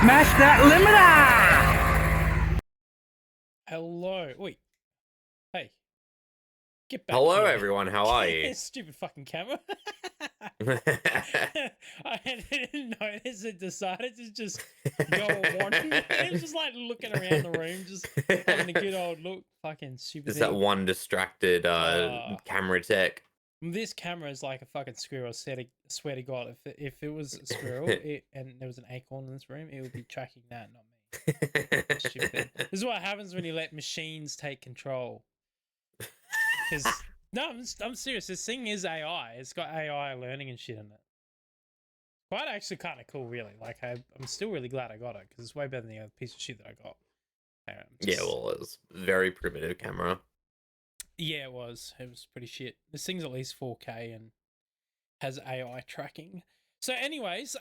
Smash that limiter! Hello. Wait. Hey. Get back Hello, here. everyone. How are you? Stupid fucking camera. I didn't notice it decided to just go watching me. It was just like looking around the room, just having a good old look. Fucking stupid Just thing. that one distracted camera tech. This camera is like a fucking squirrel. Swear to God, if it was a squirrel and there was an acorn in this room, it would be tracking that, not me. Stupid thing. This is what happens when you let machines take control. Because no, I'm serious. This thing is AI. It's got AI learning and shit in it. Quite actually kind of cool, really. Like I'm still really glad I got it because it's way better than the other piece of shit that I got. Yeah, well, it's very primitive camera. Yeah, it was. It was pretty shit. This thing's at least 4K and has AI tracking. So, anyways,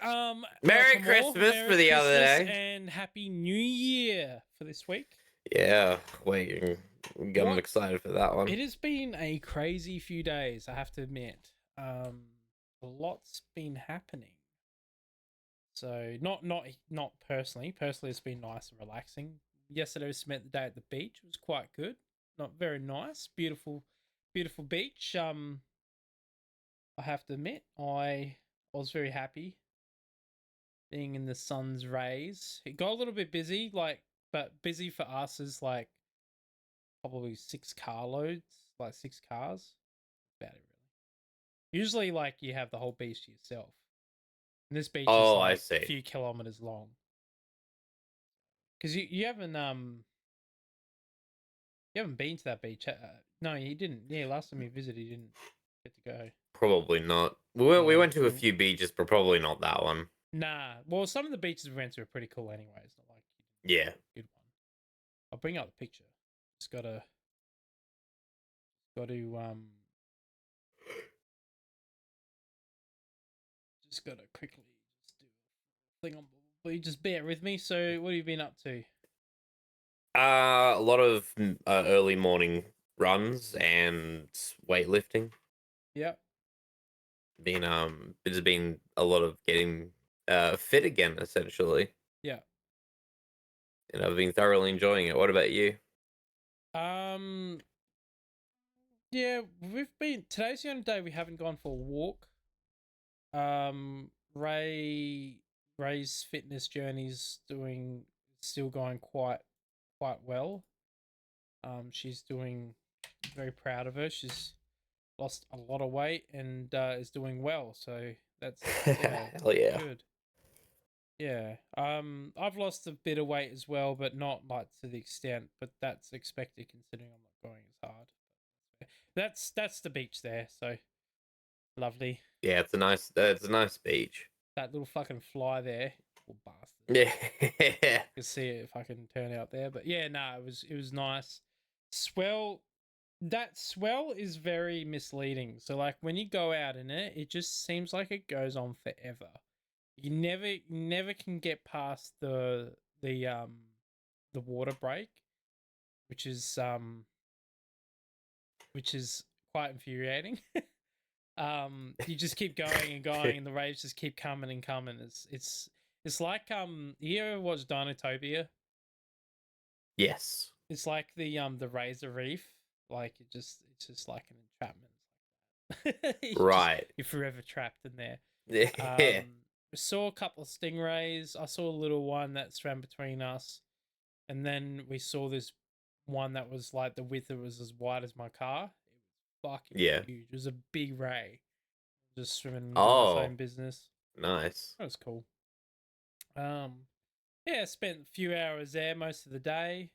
Merry Christmas for the other day, and Happy New Year for this week. Yeah, wait, I'm excited for that one. It has been a crazy few days, I have to admit. A lot's been happening. So not personally. Personally, it's been nice and relaxing. Yesterday we spent the day at the beach. It was quite good. Not very nice. Beautiful beach. I have to admit, I was very happy being in the sun's rays. It got a little bit busy, but busy for us is like probably 6 carloads, like 6 cars. About it really. Usually, like you have the whole beach to yourself. And this beach is like a few kilometers long. Because you haven't been to that beach. No, you didn't. Yeah, last time you visited, you didn't get to go. Probably not. We went to a few beaches, but probably not that one. Nah. Well, some of the beaches we went to are pretty cool anyway. It's not like Yeah. Good one. I'll bring up the picture. Just gotta quickly just do a thing on. Will you just bear with me? So, what have you been up to? A lot of early morning runs and weightlifting. Yep. There's been a lot of getting fit again, essentially. Yeah. And I've been thoroughly enjoying it. What about you? Yeah, today's the only day we haven't gone for a walk. Ray's fitness journey's still going quite well. She's doing very proud of her. She's lost a lot of weight and is doing well. So that's Hell yeah. good. Yeah. I've lost a bit of weight as well, but not like to the extent. But that's expected considering I'm not going as hard. That's the beach there. So lovely. Yeah, it's a nice beach. That little fucking fly there, little bastard. Yeah. You can see it if I can turn out there. But yeah, no, it was nice. That swell is very misleading. So like when you go out in it, it just seems like it goes on forever. You never can get past the water break, which is quite infuriating. You just keep going and going, and the waves just keep coming and coming. It's like you ever watch Dinotopia? Yes. It's like the Razor Reef. Like it's just like an entrapment. Right. You're forever trapped in there. Yeah. Saw a couple of stingrays. I saw a little one that swam between us, and then we saw this one that was like the width of it was as wide as my car. It was fucking huge. It was a big ray, just swimming, doing its own business. Nice. That was cool. Yeah, spent a few hours there most of the day.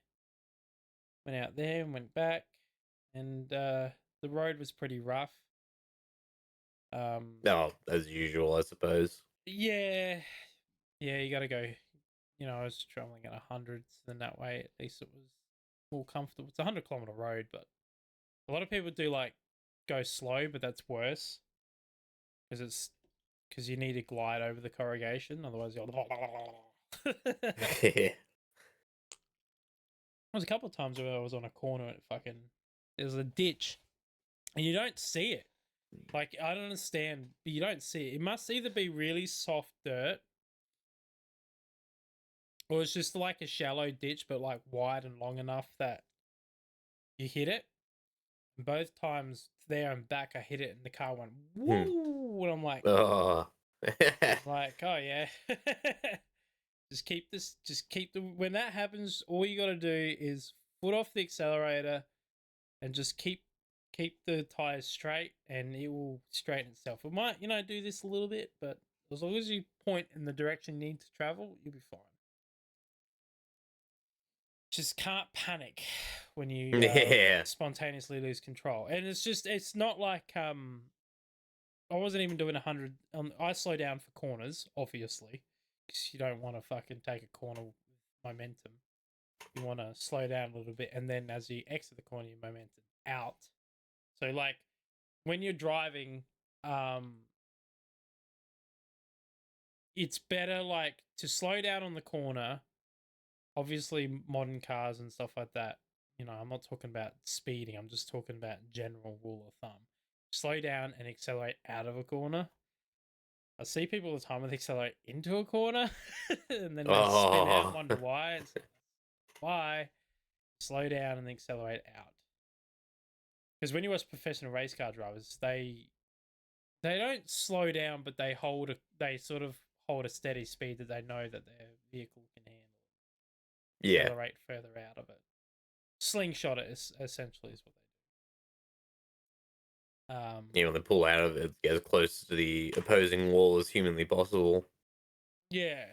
Went out there and went back, and the road was pretty rough. As usual, I suppose. Yeah, you got to go. You know, I was traveling at 100s, and that way at least it was more comfortable. It's a 100-kilometer road, but a lot of people do like go slow, but that's worse because you need to glide over the corrugation, otherwise you'll. Yeah. There was a couple of times where I was on a corner and there's a ditch and you don't see it. Like, I don't understand, but you don't see it. It must either be really soft dirt or it's just like a shallow ditch, but like wide and long enough that you hit it. And both times there and back, I hit it, and the car went woo, and I'm like, Oh. oh yeah. Just keep the when that happens, all you got to do is foot off the accelerator and just keep the tires straight, and it will straighten itself. It might, do this a little bit, but as long as you point in the direction you need to travel, you'll be fine. Just can't panic when you Yeah. spontaneously lose control. And it's not like I wasn't even doing 100. I slow down for corners, obviously, because you don't want to fucking take a corner with momentum. You want to slow down a little bit, and then as you exit the corner, your momentum out. So like when you're driving, it's better like to slow down on the corner. Obviously, modern cars and stuff like that. I'm not talking about speeding. I'm just talking about general rule of thumb. Slow down and accelerate out of a corner. I see people all the time when they accelerate into a corner and then they spin out and Oh. wonder why. It's why slow down and accelerate out. Because when you watch professional race car drivers, they don't slow down, but they sort of hold a steady speed that they know that their vehicle can handle. Yeah. Accelerate further out of it. Slingshot it essentially is what they do. They pull out of it, get as close to the opposing wall as humanly possible. Yeah.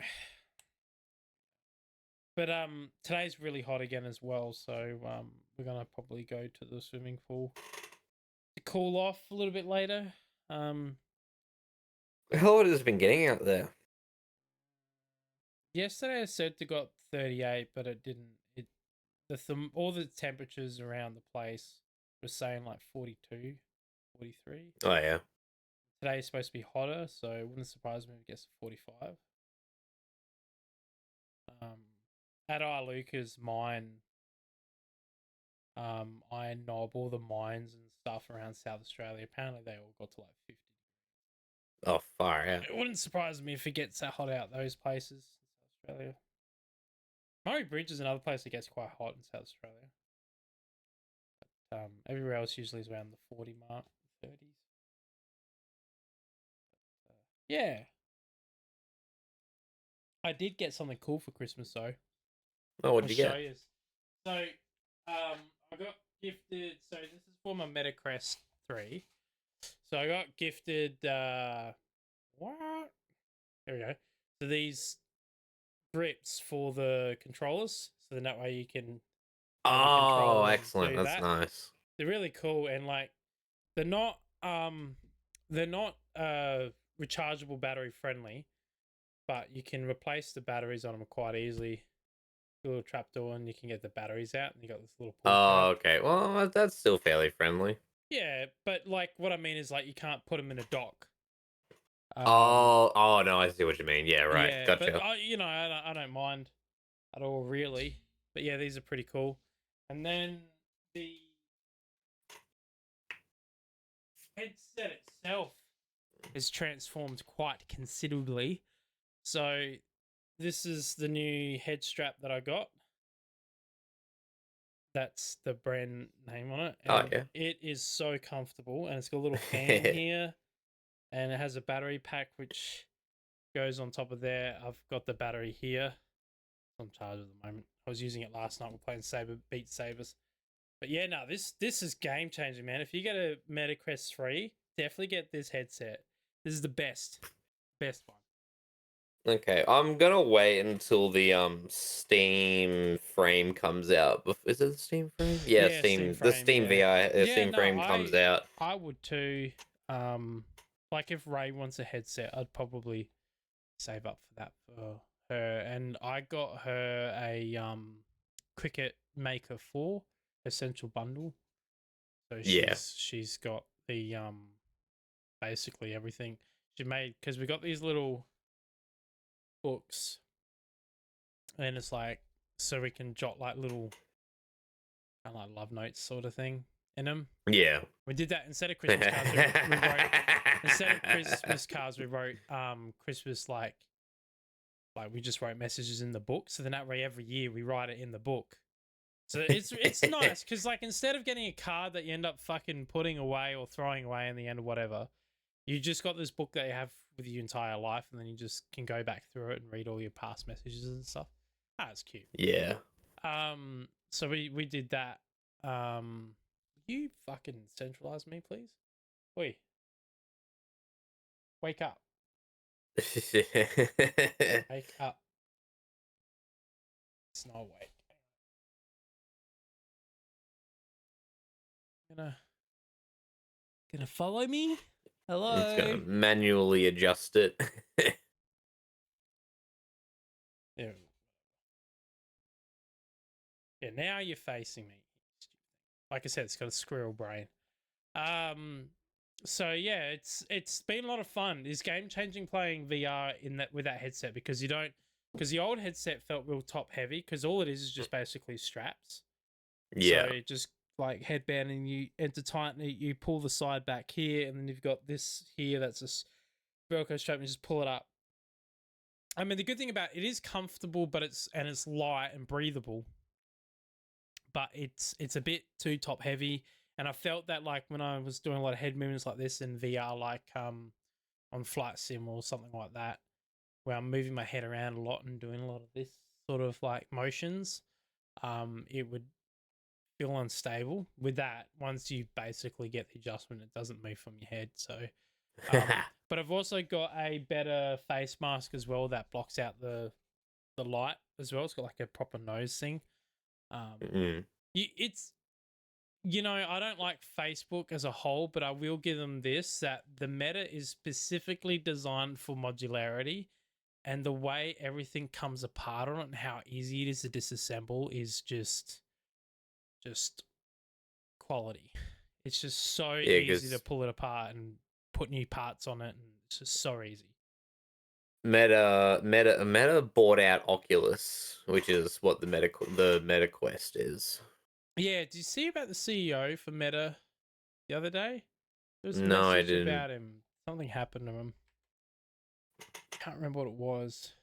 But today's really hot again as well, so we're gonna probably go to the swimming pool to cool off a little bit later. How hot has it been getting out there? Yesterday I said it got 38, but it didn't. All the temperatures around the place were saying like 42, 43. Oh yeah. Today's supposed to be hotter, so it wouldn't surprise me if it gets to 45. At Iluka's mine, Iron Knob, all the mines and stuff around South Australia, apparently they all got to like 50. Oh, far out. It wouldn't surprise me if it gets that hot out those places in South Australia. Murray Bridge is another place that gets quite hot in South Australia. Everywhere else usually is around the 40 mark, 30s. Yeah. I did get something cool for Christmas though. Oh, what'd I'll you show get? you. So, I got gifted. So this is for my Metacrest 3. So I got gifted. What? There we go. So these grips for the controllers. So then that way you can have a control Oh, and excellent. do That's that. nice. They're really cool, and like they're not rechargeable battery friendly, but you can replace the batteries on them quite easily. A little trapdoor, and you can get the batteries out, and you got this little pull Oh, tab. okay. Well, that's still fairly friendly. Yeah, but like what I mean is like you can't put them in a dock. Oh, no, I see what you mean. Yeah, right. Yeah, but Gotcha. I don't mind at all really. But yeah, these are pretty cool. And then the headset itself is transformed quite considerably. So this is the new head strap that I got. That's the brand name on it. Oh, And yeah. it is so comfortable, and it's got a little fan here, and it has a battery pack which goes on top of there. I've got the battery here. It's on charge at the moment. I was using it last night. We're playing Beat Sabers. But yeah, no, this is game changing, man. If you get a Metacrest 3, definitely get this headset. This is the best one. Okay, I'm gonna wait until the Steam frame comes out. Is it the Steam frame? Yeah, Yeah, Steam The frame. Steam Yeah, VI yeah. Steam No, frame comes out. I would too. Like if Ray wants a headset, I'd probably save up for that for her. And I got her a Cricket Maker 4 essential bundle. So Yeah. she's got the basically everything she made, because we got these little books, and it's like so we can jot like little kind of like love notes sort of thing in them. Yeah. We did that instead of Christmas cards. We wrote instead of Christmas cards, we wrote Christmas like Like we just wrote messages in the book. So then that way every year we write it in the book. So it's nice because like instead of getting a card that you end up fucking putting away or throwing away in the end or whatever, you just got this book that you have with your entire life, and then you just can go back through it and read all your past messages and stuff. That's cute. Yeah. So we did that. You fucking centralize me, please. Oi, wake up, wake up. It's not awake. Gonna follow me? Hello. It's gonna manually adjust it. Yeah. Yeah, now you're facing me. Like I said, it's got a squirrel brain. So yeah, it's been a lot of fun. It's game changing playing VR in that with that headset because the old headset felt real top heavy because all it is just basically straps. Yeah. So it just like headband and you enter tighten it, you pull the side back here, and then you've got this here that's a Velcro strap, and you just pull it up. I mean, the good thing about it is comfortable, but it's light and breathable. But it's a bit too top heavy, and I felt that like when I was doing a lot of head movements like this in VR, like on Flight Sim or something like that, where I'm moving my head around a lot and doing a lot of this sort of like motions, it would feel unstable. With that, once you basically get the adjustment, it doesn't move from your head. So, but I've also got a better face mask as well that blocks out the light as well. It's got like a proper nose thing. It's I don't like Facebook as a whole, but I will give them this that the meta is specifically designed for modularity, and the way everything comes apart on it and how easy it is to disassemble is just quality. It's just so easy to pull it apart and put new parts on it, and it's just so easy. Meta bought out Oculus, which is what the Meta Quest is. Yeah, did you see about the CEO for Meta the other day? There was a No, I message didn't. about him. Something happened to him. Can't remember what it was.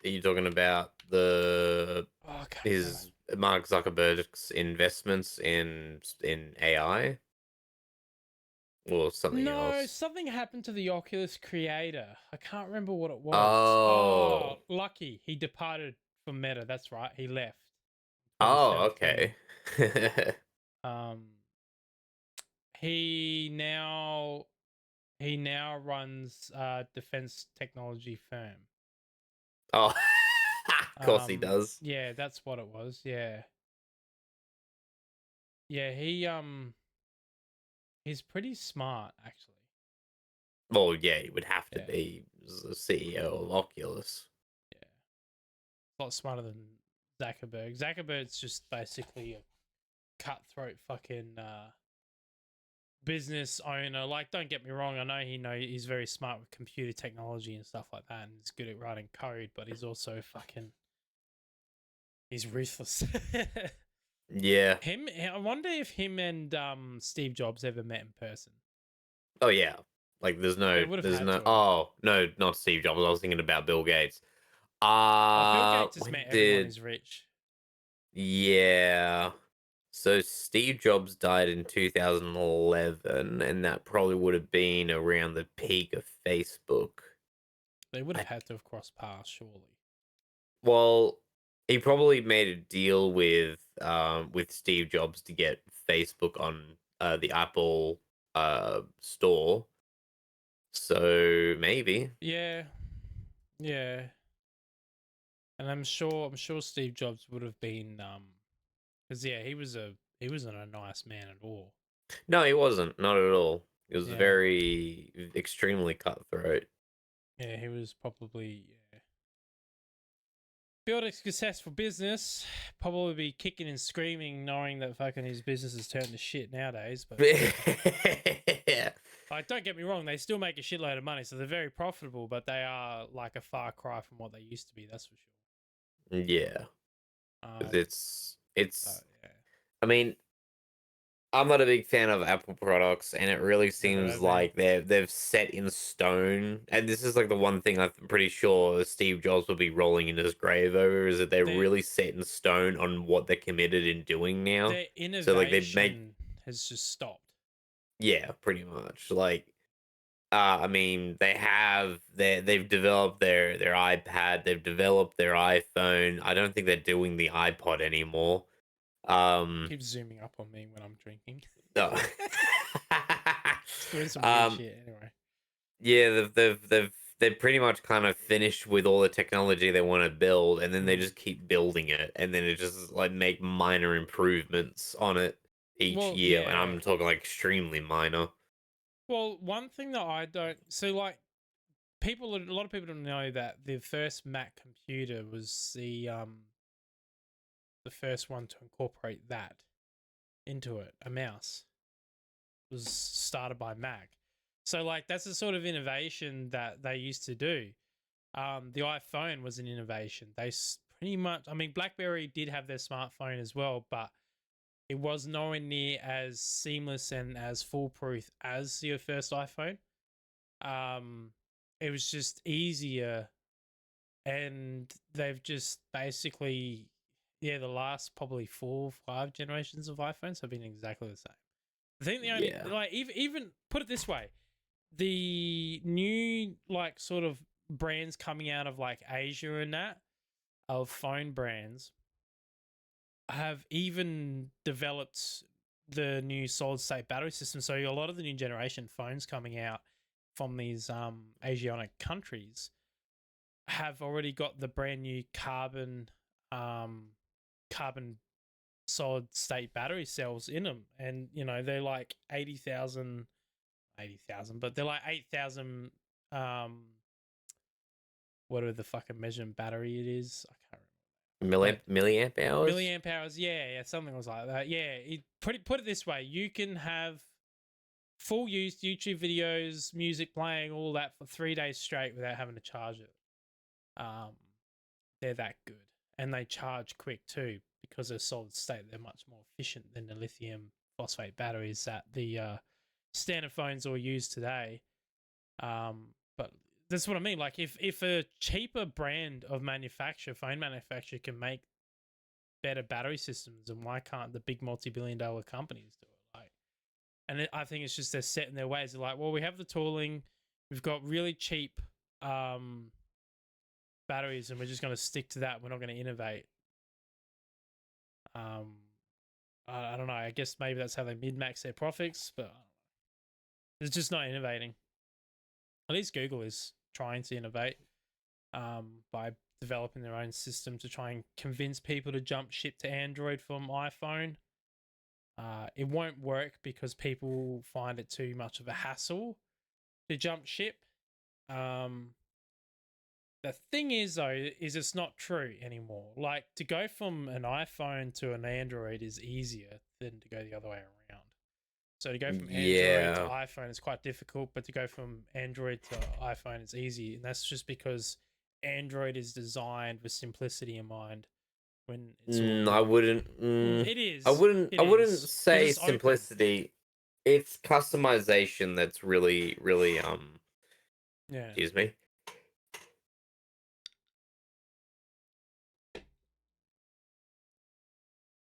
Are you talking about his Mark Zuckerberg's investments in AI or something else? No, something happened to the Oculus creator. I can't remember what it was. Oh, lucky. He departed from Meta. That's right. He left. oh, 2017. okay. He now runs a defense technology firm. Oh, of course he does. Yeah, that's what it was. Yeah. Yeah, he's pretty smart actually. Well, yeah, he would have to be the CEO of Oculus. Yeah. A lot smarter than Zuckerberg. Zuckerberg's just basically a cutthroat fucking business owner. Like, don't get me wrong, I know he's very smart with computer technology and stuff like that, and he's good at writing code, but he's also he's ruthless. Yeah. I wonder if him and Steve Jobs ever met in person. Oh yeah. Like there's no oh no, not Steve Jobs. I was thinking about Bill Gates. Bill Gates has met everyone who's rich. Yeah. So Steve Jobs died in 2011, and that probably would have been around the peak of Facebook. They would have had to have crossed paths, surely. Well, he probably made a deal with Steve Jobs to get Facebook on the Apple store. So maybe. Yeah. Yeah. And I'm sure Steve Jobs would have been because he wasn't a nice man at all. No, he wasn't. Not at all. He was very extremely cutthroat. Yeah, he was probably build a successful business, probably be kicking and screaming knowing that fucking his business has turned to shit nowadays. But yeah. Like, don't get me wrong, they still make a shitload of money, so they're very profitable, but they are like a far cry from what they used to be, that's for sure. Yeah. 'Cause Um, so yeah, I mean, I'm not a big fan of Apple products, and it really never seems have been. like they've set in stone. And this is like the one thing I'm pretty sure Steve Jobs will be rolling in his grave over, is that they're Their really set in stone on what they're committed in doing now. their So like they make innovation has just stopped. yeah, pretty much. Like I mean, they've developed their iPad, they've developed their iPhone. I don't think they're doing the iPod anymore. Keep zooming up on me when I'm drinking. No. It's doing some weird um, shit anyway. yeah, they've pretty much kind of finished with all the technology they want to build, and then they Mm. just keep building it, and then it just like make minor improvements on it each Well, year, and yeah. I'm talking like extremely minor. Well, one thing that I don't so like a lot of people don't know that the first Mac computer was the first one to incorporate that into it. A mouse was started by Mac. So like that's the sort of innovation that they used to do. The iPhone was an innovation. Pretty much, I mean, BlackBerry did have their smartphone as well, but it was nowhere near as seamless and as foolproof as your first iPhone. Um, it was just easier, and they've just basically, yeah, the last probably 4 or 5 generations of iPhones have been exactly the same. I think the only Yeah, like even put it this way, the new like sort of brands coming out of like Asia and that of phone brands have even developed the new solid state battery system. So a lot of the new generation phones coming out from these Asiatic countries have already got the brand new um carbon solid state battery cells in them, and they're like 80,000, but they're like 8,000 um whatever the fucking measurement battery it is. I can't remember. milliamp hours. Milliamp hours, yeah, something was like that. Yeah, put it this way: you can have full use YouTube videos, music playing, all that for 3 days straight without having to charge it. Um, they're that good, and they charge quick too because they're solid state. They're much more efficient than the lithium phosphate batteries that the standard phones all use today. But that's what I mean. Like, if a cheaper brand of phone manufacturer can make better battery systems, and why can't the big multi-billion-dollar companies do it? Like, and I think it's just they're set in their ways. They're like, well, we have the tooling, we've got really cheap batteries, and we're just going to stick to that. We're not going to innovate. Um, I don't know. I guess maybe that's how they min-max their profits, but it's just not innovating. At least Google is trying to innovate by developing their own system to try and convince people to jump ship to Android from iPhone. It won't work because people find it too much of a hassle to jump ship. Um, the thing is, though, is it's not true anymore. Like, to go from an iPhone to an Android is easier than to go the other way around. So to go from Android to Yeah. iPhone is quite difficult, but to go from Android to iPhone is easy, and that's just because Android is designed with simplicity in mind when it's all I new. wouldn't. It I is. wouldn't. It I wouldn't is because say it's open. simplicity. It's customization that's really, really. Yeah, Excuse me.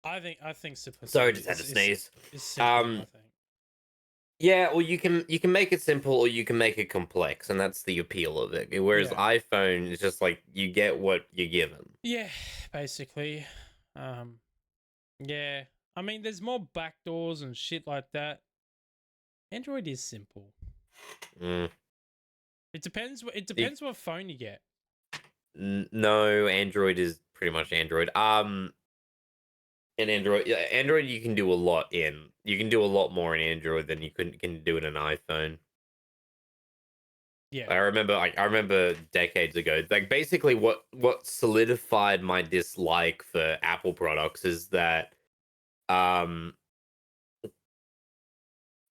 I think Sorry, simplicity just had to is sneeze. simpler. I Um. think. Yeah. Well, you can make it simple or you can make it complex, and that's the appeal of it. Whereas Yeah, iPhone is just like you get what you're given. yeah, basically. Um, yeah. I mean, there's more backdoors and shit like that. Android is simple. Mm. It depends. It You, depends what phone you get. no, Android is pretty much Android. In Android, yeah, Android you can do a lot in. You can do a lot more in Android than you can do in an iPhone. Yeah. I remember decades ago, like basically what solidified my dislike for Apple products is that um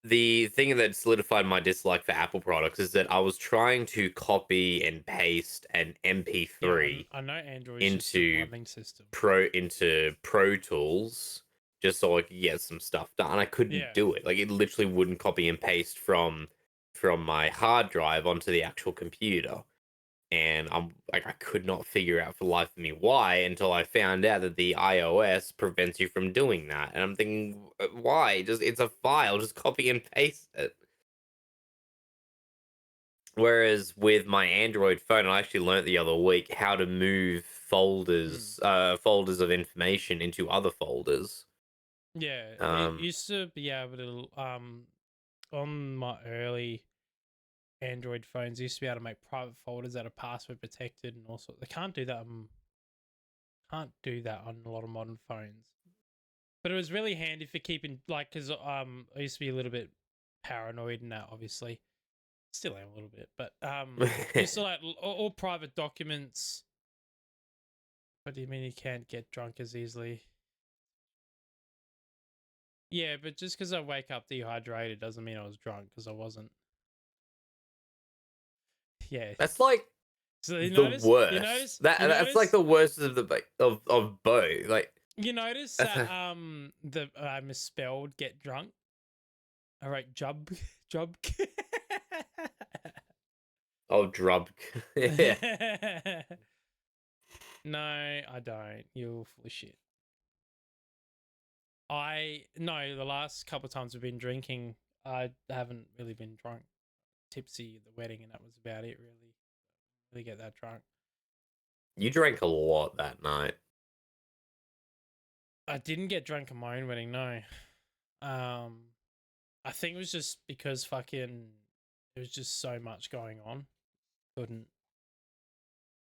the thing that solidified my dislike for Apple products is that I was trying to copy and paste an Yeah, MP3 I know Android's just a into running system. Pro Tools just so I could get some stuff done. I couldn't Yeah. do it. Like it literally wouldn't copy and paste from my hard drive onto the actual computer. And I'm like, I could not figure out for the life of me why until I found out that the iOS prevents you from doing that. And I'm thinking, why? Just it's a file, just copy and paste it. Whereas with my Android phone, I actually learned the other week how to move Mm. folders of information into other folders. Yeah, it Um, used to be able to on my early Android phones used to be able to make private folders that are password protected and all sorts. They can't do that. Can't do that on a lot of modern phones. But it was really handy for keeping because I used to be a little bit paranoid in that. Obviously, still am a little bit, but used to like all private documents. What do you mean you can't get drunk as easily? Yeah, but just because I wake up dehydrated doesn't mean I was drunk because I wasn't. Yeah. that's like So you the notice? You worst. notice? That You that's like notice? the worst of of both. Like, You notice that the I misspelled get drunk. All right, jub jub. oh, drub. Yeah. No, I don't. You're full of shit. No, the last couple of times I've been drinking, I haven't really been drunk. Tipsy at the wedding, and that was about it. Really get that drunk. You drank a lot that night. I didn't get drunk at my own wedding. No. I think it was just because fucking there was just so much going on. Couldn't.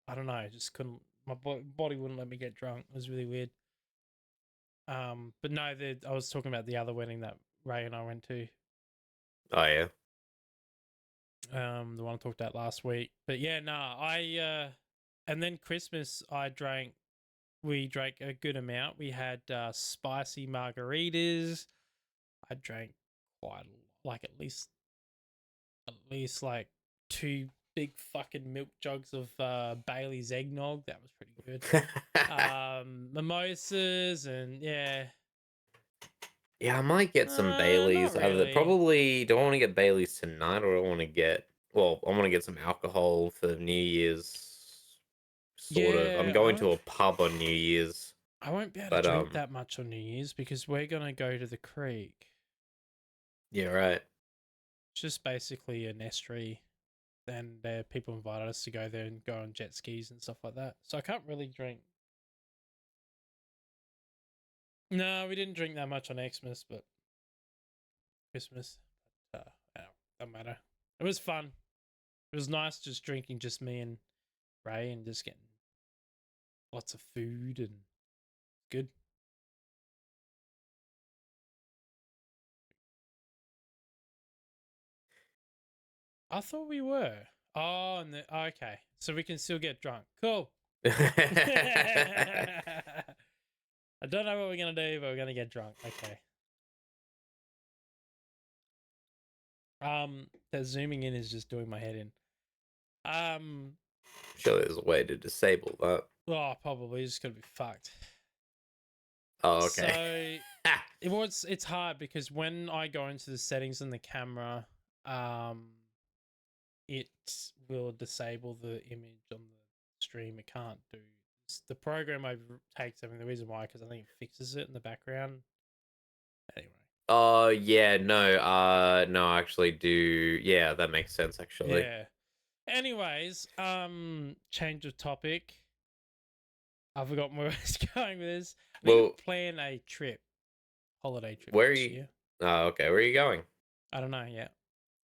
I don't know. Just couldn't. My body wouldn't let me get drunk. It was really weird. But no, I was talking about the other wedding that Ray and I went to. Oh yeah. The one I talked about last week. But yeah, and then Christmas we drank a good amount. We had spicy margaritas. I drank quite a lot, like at least like two big fucking milk jugs of Bailey's eggnog. That was pretty good. Mimosas and yeah. Yeah, I might get some Not Baileys. Either really. probably do I want to get Baileys tonight or I want to get I want to get some alcohol for New Year's sort of. I'm Yeah, going to a pub on New Year's. I won't be able to But drink that much on New Year's because we're gonna go to the creek. yeah, right. It's just basically an estuary, and people invited us to go there and go on jet skis and stuff like that. So I can't really drink. No, we didn't drink that much on Xmas, but Christmas. Yeah, don't matter. It was fun. It was nice just drinking, just me and Ray, and just getting lots of food and good. I thought we were. Oh, okay. So we can still get drunk. Cool. I don't know what we're gonna do, but we're gonna get drunk. Okay. The zooming in is just doing my head in. Surely there's a way to disable that. Oh, probably just gonna be fucked. Oh, okay. So it's hard because when I go into the settings in the camera, it will disable the image on the stream. It can't do the program takes. I mean, the reason why because I think it fixes it in the background. Anyway. Oh yeah, no, I actually do. Yeah, that makes sense actually. Yeah. Anyways, change of topic. I forgot where I was going with this. I need to plan a holiday trip Where are this you? year. Oh, okay. Where are you going? I don't know yet.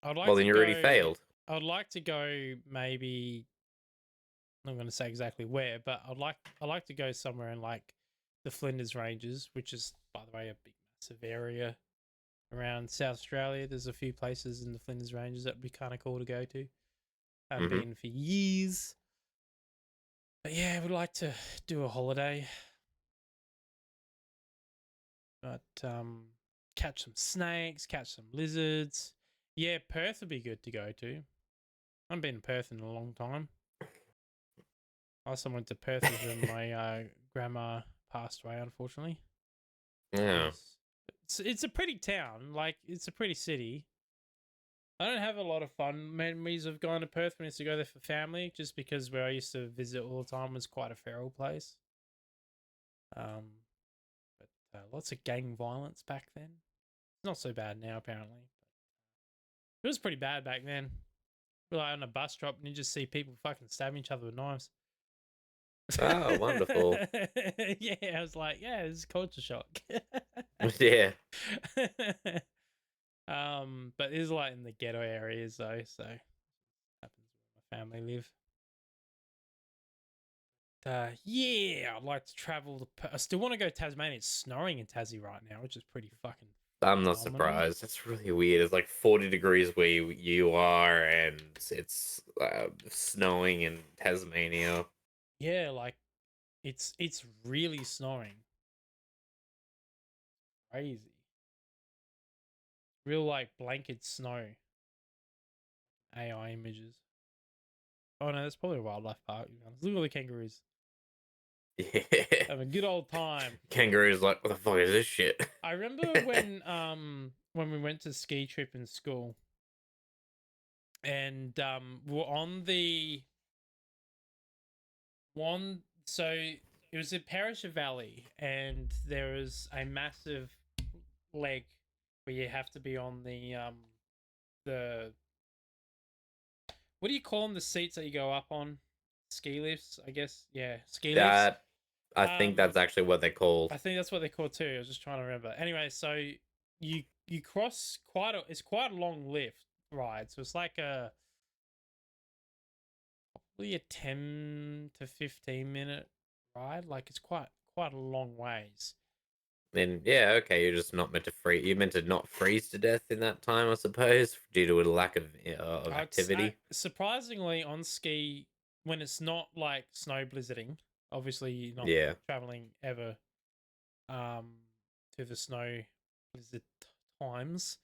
I'd like Well, to then you already failed. I'd like to go maybe. I'm going to say exactly where, but I'd like to go somewhere in like the Flinders Ranges, which is by the way a big massive area around South Australia. There's a few places in the Flinders Ranges that'd be kind of cool to go to. I haven't been for years. But yeah, I would like to do a holiday. But catch some snakes, catch some lizards. Yeah, Perth would be good to go to. I haven't been to Perth in a long time. Last time I went to Perth was when my grandma passed away, unfortunately. Yeah. It's a pretty town. Like, it's a pretty city. I don't have a lot of fun memories of going to Perth when I used to go there for family, just because where I used to visit all the time was quite a feral place. But lots of gang violence back then. It's not so bad now, apparently. It was pretty bad back then. We're like on a bus stop and you just see people fucking stabbing each other with knives. Oh, wonderful. Yeah, I was like, yeah, this is culture shock. Yeah. But it is like in the ghetto areas though, so happens where my family live. Yeah, I'd like to travel to. I still want to go to Tasmania. It's snowing in Tassie right now, which is pretty fucking I'm not phenomenal. surprised. That's really weird. It's like 40 degrees where you are, and it's snowing in Tasmania. Yeah, like it's really snowing. Crazy. Real like blanket snow. AI images. Oh no, that's probably a wildlife park. Look at all the kangaroos. Yeah. Having a good old time. Kangaroo's like, what the fuck is this shit? I remember when we went to ski trip in school, and we're on the one. So it was in Perisher Valley, and there was a massive leg where you have to be on the what do you call them? The seats that you go up on? Ski lifts, I guess. Yeah, ski lifts. That I think that's actually what they're called. I think that's what they're called too. I was just trying to remember. Anyway, so you cross it's quite a long lift ride. So it's like probably a 10 to 15 minute ride. Like it's quite a long ways. And yeah, okay, you're just not meant to freeze. You're meant to not freeze to death in that time, I suppose, due to a lack of activity. Surprisingly, on ski, when it's not like snow blizzarding, obviously you're not Yeah. traveling ever to the snow blizzard times.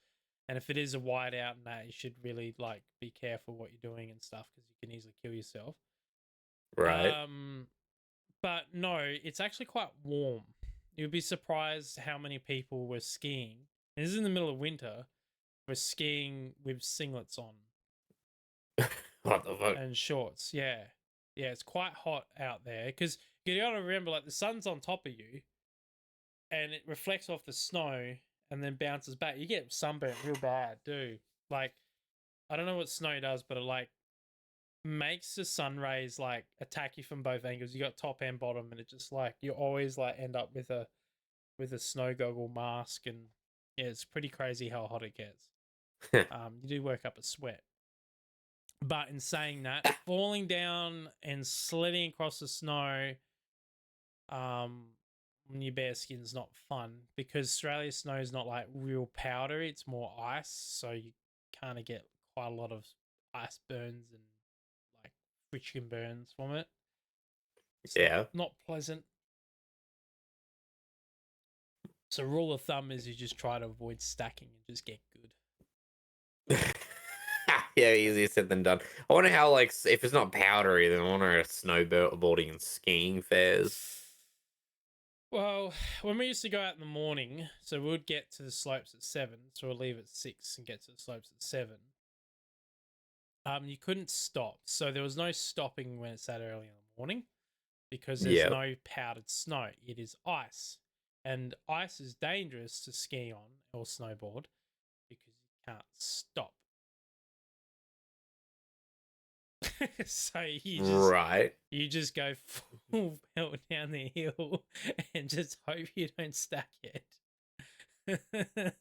And if it is a whiteout and that, you should really like be careful what you're doing and stuff because you can easily kill yourself. Right. But no, it's actually quite warm. You'd be surprised how many people were skiing. And this is in the middle of winter. Were skiing with singlets on. What the fuck? And shorts. Yeah, it's quite hot out there because you got to remember, like the sun's on top of you, and it reflects off the snow and then bounces back. You get sunburnt real bad, dude. Like I don't know what snow does, but it like makes the sun rays like attack you from both angles. You got top and bottom, and it just like you always like end up with a snow goggle mask, and yeah, it's pretty crazy how hot it gets. You do work up a sweat. But in saying that, falling down and sledding across the snow, when your bare skin's not fun because Australia's snow is not like real powdery; it's more ice, so you kind of get quite a lot of ice burns and like friction burns from it. It's Yeah. not pleasant. So rule of thumb is you just try to avoid stacking and just get good. Yeah, easier said than done. I wonder how, like, if it's not powdery, then I wonder how snowboarding and skiing fares. Well, when we used to go out in the morning, so we would get to the slopes at 7, so we'll leave at 6 and get to the slopes at 7. You couldn't stop, so there was no stopping when it's that early in the morning because there's Yep. no powdered snow. It is ice, and ice is dangerous to ski on or snowboard because you can't stop. So you just go full belt down the hill and just hope you don't stack it.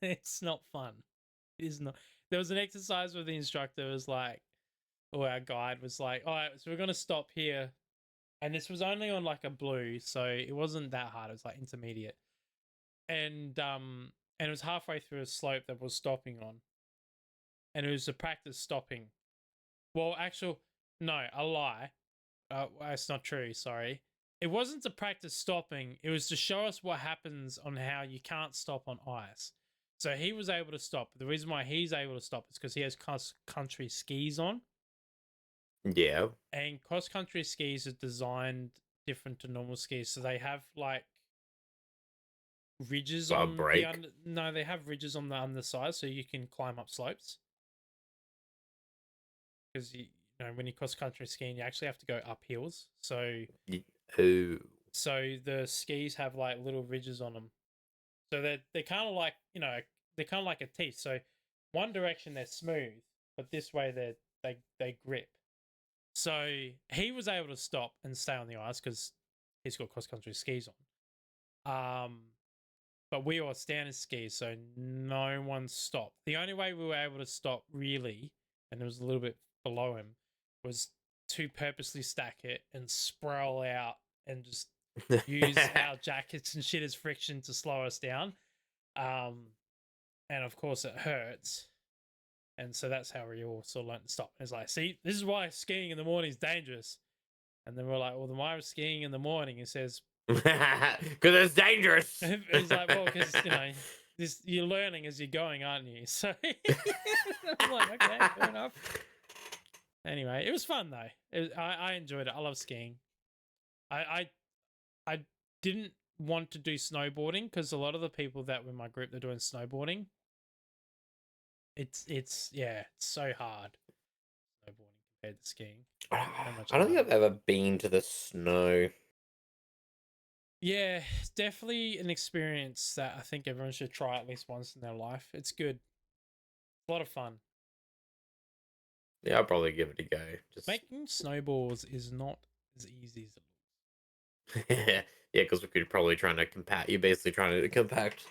It's not fun. It is not. There was an exercise where the instructor was like, or our guide was like, all right, so we're gonna stop here, and this was only on like a blue, so it wasn't that hard. It was like intermediate, and it was halfway through a slope that was stopping on, and it was a practice stopping. Well, no, a lie. That's not true. Sorry. It wasn't to practice stopping. It was to show us what happens on how you can't stop on ice. So he was able to stop. The reason why he's able to stop is because he has cross-country skis on, Yeah. and cross-country skis are designed different to normal skis. So they have like ridges A on the break. under. No, they have ridges on the underside, so you can climb up slopes. Because you know when you cross-country skiing, you actually have to go up hills. So Ooh. the skis have like little ridges on them. So they're kind of like they're kind of like a teeth. So one direction they're smooth, but this way they grip. So he was able to stop and stay on the ice because he's got cross country skis on. But we were standing skis, so no one stopped. The only way we were able to stop really, and it was a little bit below him, was to purposely stack it and sprawl out and just use our jackets and shit as friction to slow us down. And of course it hurts. And so that's how we all sort of learned to stop. It's like, see, this is why skiing in the morning is dangerous. And then we're like, well, then why was skiing in the morning? He says, Because it's dangerous. it's like, well, because, you're learning as you're going, aren't you? So I'm like, okay, fair enough. Anyway, it was fun though. I enjoyed it. I love skiing. I didn't want to do snowboarding because a lot of the people that were in my group, they're doing snowboarding. It's so hard snowboarding compared to skiing. I don't think I've ever been to the snow. Yeah, it's definitely an experience that I think everyone should try at least once in their life. It's good. A lot of fun. Yeah, I'll probably give it a go. Just Making snowballs is not as easy as it looks. yeah, because we could probably trying to compact. You're basically trying to compact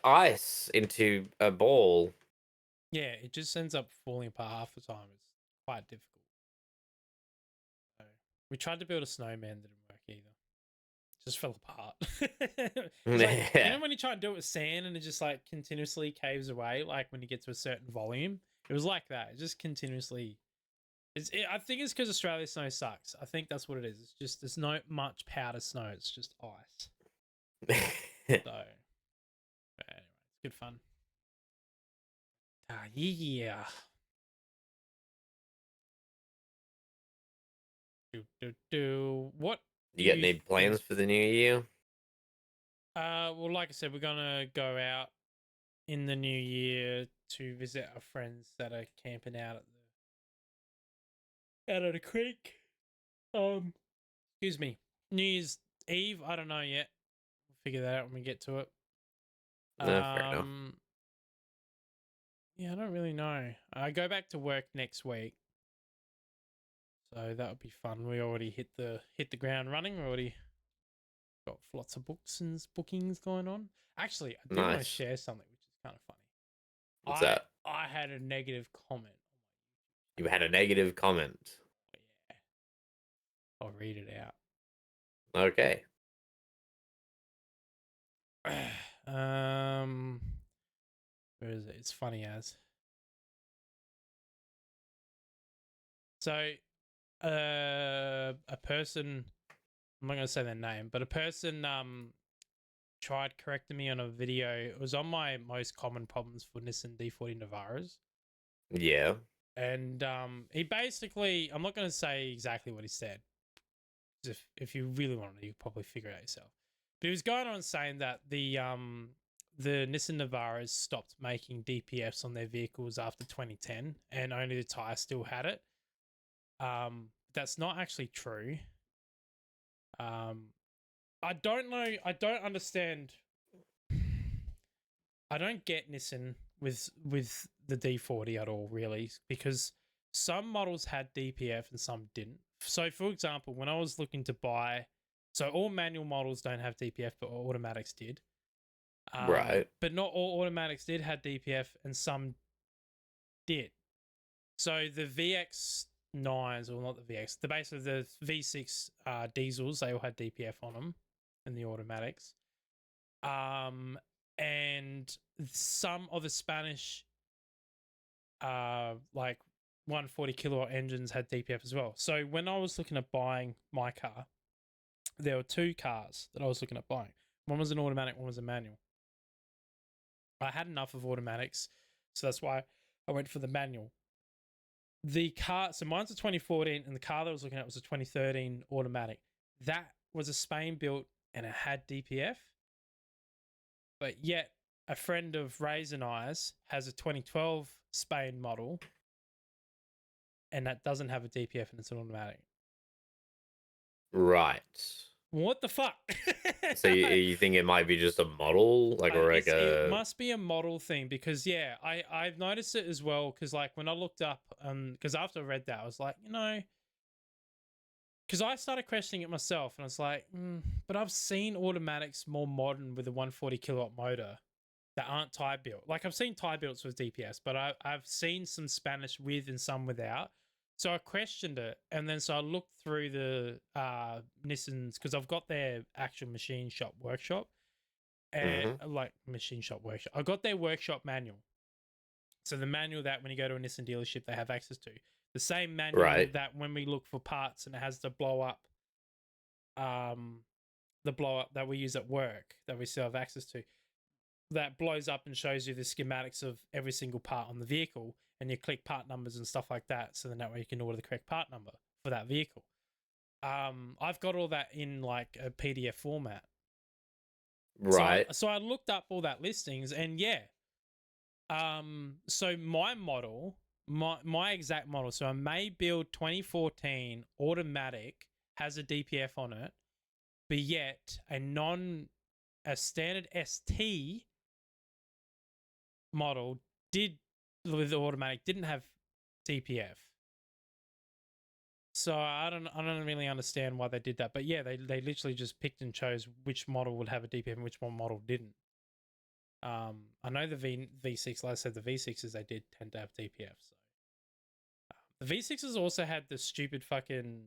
ice into a ball. Yeah, it just ends up falling apart half the time. It's quite difficult. So, we tried to build a snowman that didn't work either. It just fell apart. It's like, when you try and do it with sand and it just like continuously caves away, like when you get to a certain volume, it was like that. It just continuously. I think it's because Australia's snow sucks. I think that's what it is. It's just there's not much powder snow. It's just ice. So, but anyway, it's good fun. Yeah. What? You got any plans for the new year? Well, like I said, we're gonna go out in the new year to visit our friends that are camping out at the creek. Excuse me. New Year's Eve. I don't know yet. We'll figure that out when we get to it. No, fair enough. Yeah, I don't really know. I go back to work next week, so that would be fun. We already hit the ground running. We already got lots of bookings going on. Actually, I do want to Nice. share something which is kind of funny. What's that? I had a negative comment. You had a negative comment. Yeah, I'll read it out. Okay. Where is it? It's funny as. So, a person, I'm not going to say their name, but a person tried correcting me on a video. It was on my most common problems for Nissan D40 Navaras. Yeah. And he basically, I'm not going to say exactly what he said. If you really want to, you probably figure it out yourself. But he was going on saying that the Nissan Navaras stopped making DPFs on their vehicles after 2010, and only the tire still had it. That's not actually true. I don't know. I don't understand. I don't get Nissan with the D40 at all, really, because some models had DPF and some didn't. So, for example, when I was looking to buy, so all manual models don't have DPF, but all automatics did. Right. But not all automatics did have DPF, and some did. So the VX9s, or not the VX, the base of the V6 diesels, they all had DPF on them in the automatics. And some of the Spanish like 140 kilowatt engines had DPF as well. So when I was looking at buying my car, there were two cars that I was looking at buying. One was an automatic, one was a manual. I had enough of automatics, so that's why I went for the manual. The car, so mine's a 2014, and the car that I was looking at was a 2013 automatic. That was a Spain built, and it had DPF, but yet a friend of Ray's and I's has a 2012 Spain model, and that doesn't have a DPF, and it's an automatic. Right. What the fuck? So you think it might be just a model, like, or like It a must be a model thing because yeah, I've noticed it as well because like when I looked up because after I read that I was like because I started questioning it myself and I was like but I've seen automatics more modern with a 140 kilowatt motor that aren't tie built. Like I've seen tie builts with DPS, but I've seen some Spanish with and some without. So I questioned it, and then so I looked through the Nissans because I've got their actual machine shop workshop, and Mhm. like machine shop workshop. I got their workshop manual. So the manual that when you go to a Nissan dealership they have access to. The same manual Right. that when we look for parts and it has um the blow up that we use at work that we still have access to. That blows up and shows you the schematics of every single part on the vehicle and you click part numbers and stuff like that. So then that way you can order the correct part number for that vehicle. I've got all that in like a PDF format. Right. So I looked up all that listings and yeah. So my model, my exact model, so a May build 2014 automatic has a DPF on it, but yet a standard ST model did with the automatic didn't have DPF. So I don't really understand why they did that. But yeah, they literally just picked and chose which model would have a DPF and which one model didn't. I know the V6, like I said, the V6s they did tend to have DPF. So the V6s also had the stupid fucking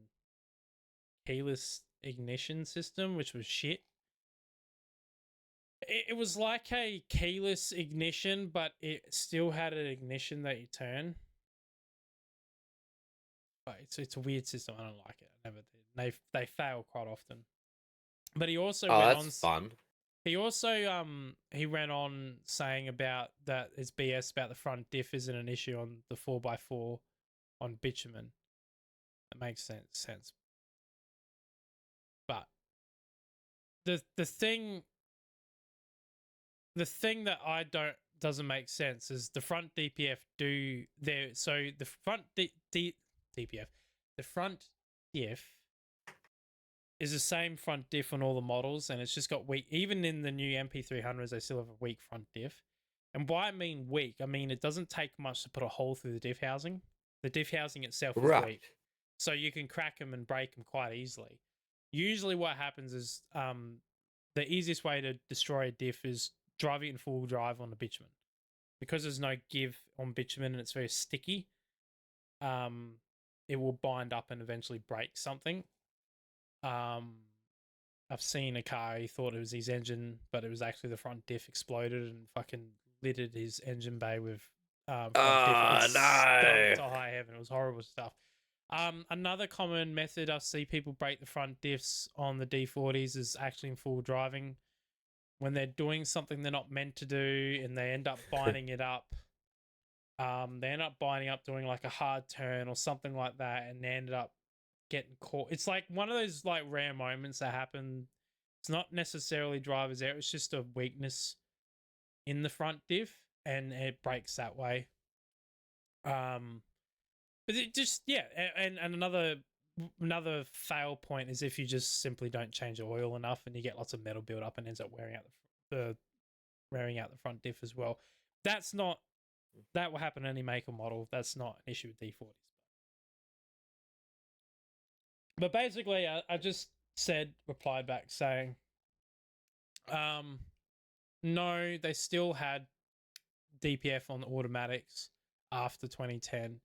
keyless ignition system, which was shit. It was like a keyless ignition, but it still had an ignition that you turn. But it's a weird system. I don't like it. I never did. They fail quite often. But he also Oh, went that's on. fun. He also he went on saying about that it's BS about the front diff isn't an issue on the 4x4 on bitumen. That makes sense. But the thing that I don't doesn't make sense is the front DPF do there. So the front DPF, the front diff is the same front diff on all the models, and it's just got weak. Even in the new MP300s, they still have a weak front diff. And by I mean weak, I mean it doesn't take much to put a hole through the diff housing. The diff housing itself is Right. weak, so you can crack them and break them quite easily. Usually, what happens is the easiest way to destroy a diff is driving it in full drive on the bitumen, because there's no give on bitumen and it's very sticky. It will bind up and eventually break something. I've seen a car, he thought it was his engine, but it was actually the front diff exploded and fucking littered his engine bay with front diff. It stunk No. to high heaven. It was horrible stuff. Another common method I see people break the front diffs on the D40s is actually in full driving. When they're doing something they're not meant to do and they end up binding it up. They end up binding up doing like a hard turn or something like that, and they ended up getting caught. It's like one of those like rare moments that happen. It's not necessarily driver's error. It's just a weakness in the front diff, and it breaks that way. But it just yeah, and another fail point is if you just simply don't change the oil enough, and you get lots of metal build up and ends up wearing out the front diff as well. That will happen in any make or model. That's not an issue with D40s. But basically, I just replied back saying, no, they still had DPF on the automatics after 2010.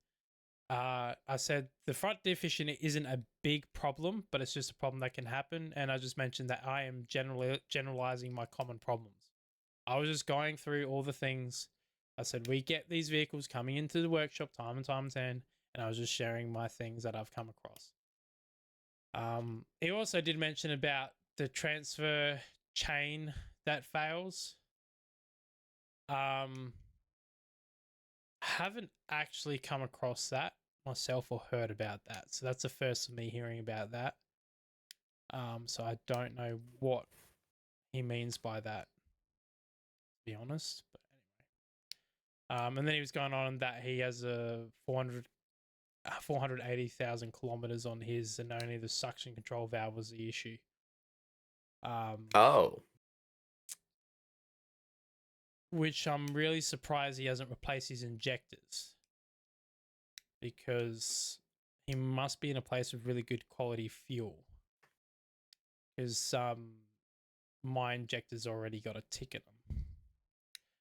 I said the front diff issue isn't a big problem, but it's just a problem that can happen. And I just mentioned that I am generalizing my common problems. I was just going through all the things. I said, we get these vehicles coming into the workshop time and time again, and I was just sharing my things that I've come across. He also did mention about the transfer chain that fails. Haven't actually come across that myself or heard about that. So that's the first of me hearing about that. So I don't know what he means by that, to be honest. But anyway. And then he was going on that he has a 480,000 kilometers on his, and only the suction control valve was the issue. Oh. Which I'm really surprised he hasn't replaced his injectors, because he must be in a place with really good quality fuel. Because my injectors already got a tick in them.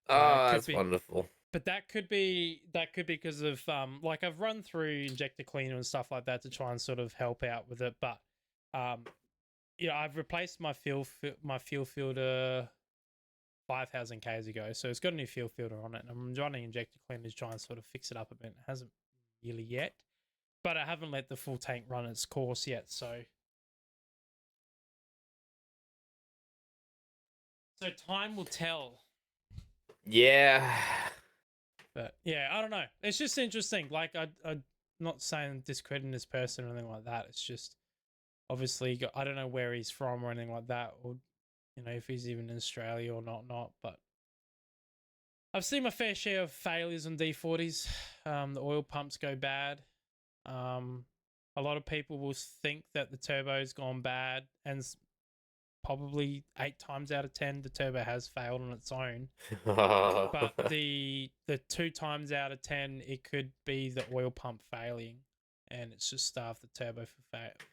Oh, that's wonderful. But that could be because of like I've run through injector cleaner and stuff like that to try and sort of help out with it. But yeah, I've replaced my fuel filter 5,000 k's ago, so it's got a new fuel filter on it, and I'm running injector cleaner to try and sort of fix it up a bit. It hasn't really yet, but I haven't let the full tank run its course yet, so time will tell. Yeah. But yeah, I don't know. It's just interesting. Like I'm not saying discrediting this person or anything like that. It's just obviously I don't know where he's from or anything like that, or you know if he's even in Australia or not. But I've seen my fair share of failures on D40s. The oil pumps go bad. A lot of people will think that the turbo's gone bad, and probably 8 times out of 10 the turbo has failed on its own. But the 2 times out of 10 it could be the oil pump failing, and it's just starved the turbo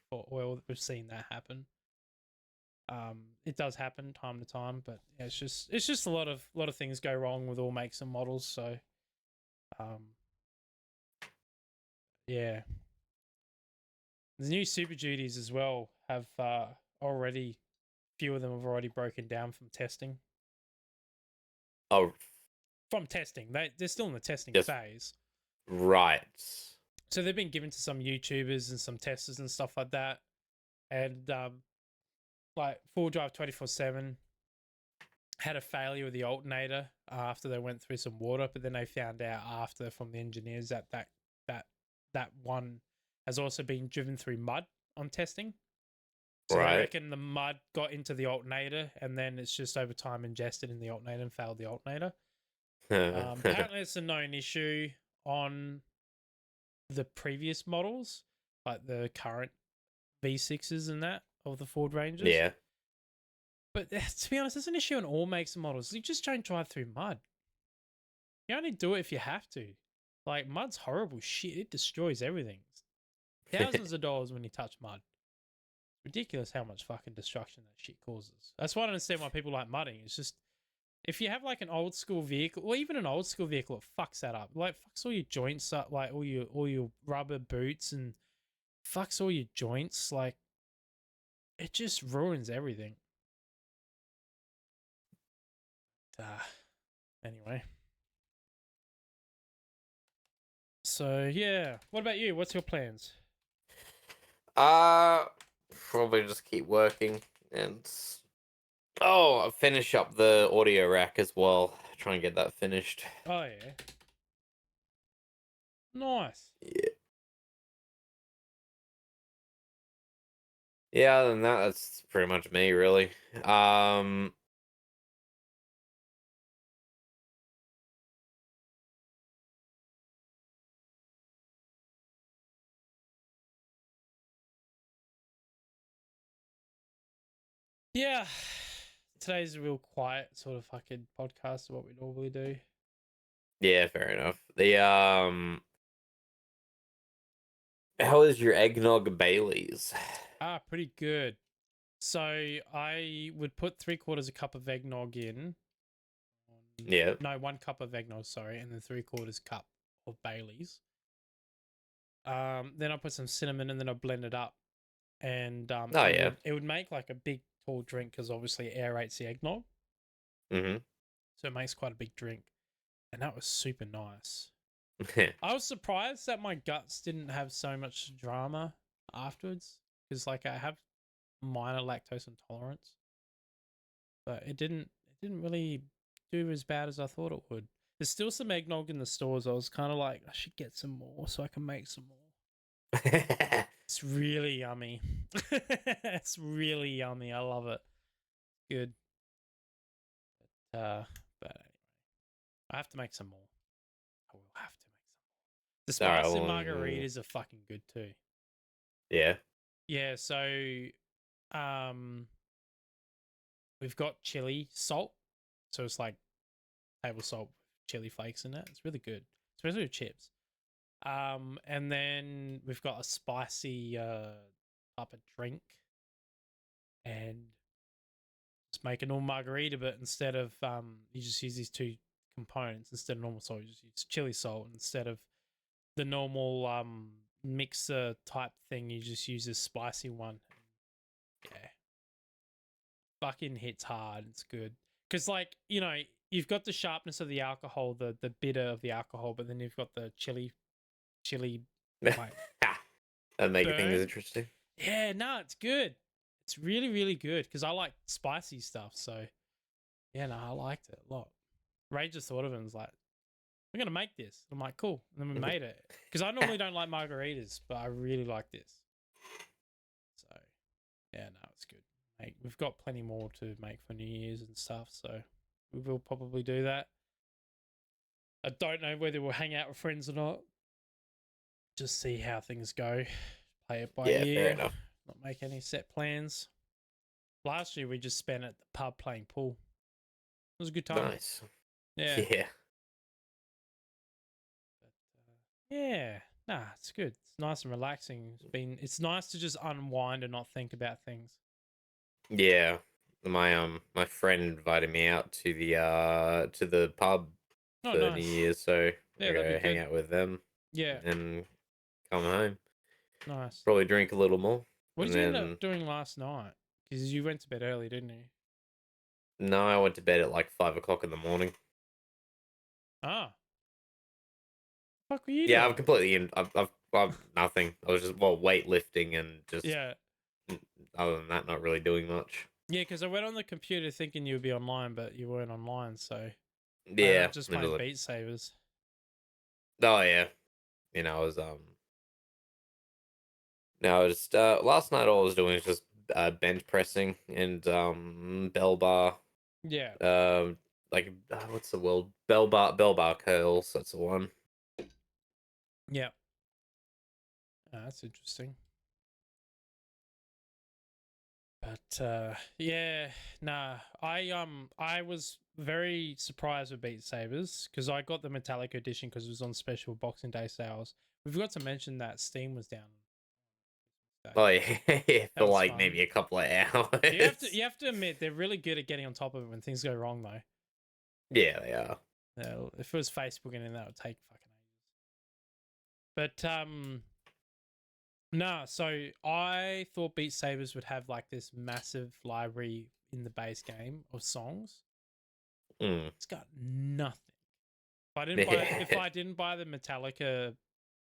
for oil. We've seen that happen. It does happen time to time, but yeah, it's just a lot of things go wrong with all makes and models. So yeah, the new Super Duties as well have already, few of them have already broken down from testing. Oh, From testing, they're still in the testing phase. Right. So they've been given to some YouTubers and some testers and stuff like that, and like Full Drive 24/7 had a failure with the alternator after they went through some water, but then they found out after from the engineers that one has also been driven through mud on testing. So they reckon the mud got into the alternator, and then it's just over time ingested in the alternator and failed the alternator. Apparently, it's a known issue on the previous models, like the current V6s and that of the Ford Rangers. Yeah. But to be honest, it's an issue on all makes and models. You just don't drive through mud. You only do it if you have to. Like, mud's horrible shit. It destroys everything. Thousands of dollars when you touch mud. Ridiculous how much fucking destruction that shit causes. That's why I don't understand why people like mudding. It's just, if you have like an old school vehicle, or even an old school vehicle, it fucks that up. Like, fucks all your joints up, like all your rubber boots, and fucks all your joints. Like, it just ruins everything. Anyway. So yeah, what about you? What's your plans? Probably just keep working and finish up the audio rack as well. Try and get that finished. Oh yeah, nice. Yeah. Yeah, other than that, that's pretty much me, really. Yeah, today's a real quiet sort of fucking podcast of what we normally do. Yeah, fair enough. How is your eggnog Baileys? Pretty good. So I would put 3/4 a cup of eggnog in. Yeah. No, 1 cup of eggnog, sorry, and then 3/4 cup of Bailey's. Then I put some cinnamon, and then I blend it up, and it would make like a big tall drink, because obviously it aerates the eggnog. Mm-hmm. So it makes quite a big drink, and that was super nice. I was surprised that my guts didn't have so much drama afterwards, because like I have minor lactose intolerance, but it didn't really do as bad as I thought it would. There's still some eggnog in the stores. I was kind of like, I should get some more so I can make some more. It's really yummy. It's really yummy. I love it. Good. But anyway, I have to make some more. I will have to make some more. The All right, spicy well, margaritas are fucking good too. yeah. Yeah, so we've got chili salt. So it's like table salt with chili flakes in it. It's really good, especially with chips. And then we've got a spicy type of drink, and just make a normal margarita, but instead of you just use these two components instead of normal salt. You just use chili salt instead of the normal mixer type thing. You just use this spicy one. Yeah, fucking hits hard. It's good because, like, you know, you've got the sharpness of the alcohol, the bitter of the alcohol, but then you've got the chili like That make things burn. interesting. Yeah, no, it's good. It's really, really good because I like spicy stuff. So, yeah, no, I liked it a lot. Ray just thought of it and was like, we're going to make this. I'm like, cool. And then we made it because I normally don't like margaritas, but I really like this. So, yeah, no, it's good. Mate, we've got plenty more to make for New Year's and stuff. So, we will probably do that. I don't know whether we'll hang out with friends or not. Just see how things go. Play it by Yeah, ear. fair enough. Not make any set plans. Last year we just spent at the pub playing pool. It was a good time. Nice. Yeah. Yeah. But, yeah. Nah, it's good. It's nice and relaxing. It's nice to just unwind and not think about things. Yeah. My friend invited me out to the pub Oh, for New nice. Year's, so Yeah, I that'd go be hang good. out with them Yeah. and come home. Nice. Probably drink a little more. What And did you end then up doing last night? Because you went to bed early, didn't you? no, I went to bed at like 5 o'clock in the morning. Ah. What were you Yeah, I'm doing? completely in. I've nothing. I was just weightlifting and just Yeah. other than that, not really doing much. Yeah, because I went on the computer thinking you would be online, but you weren't online, so I ended Yeah, up just playing literally. Beat Sabers. Oh yeah, I was no, just last night all I was doing was just bench pressing and bell bar. Yeah. Like what's the word? Bell bar curls. That's the one. Yeah. Oh, that's interesting. But yeah, nah. I was very surprised with Beat Sabers because I got the Metallic edition because it was on special Boxing Day sales. We forgot to mention that Steam was down. Oh yeah, That for was like fun. maybe a couple of hours. You have to admit they're really good at getting on top of it when things go wrong though. Yeah, they are. If it was Facebook and then that would take fucking ages. But no, so I thought Beat Sabers would have like this massive library in the base game of songs. Mm. It's got nothing. If I didn't buy the Metallica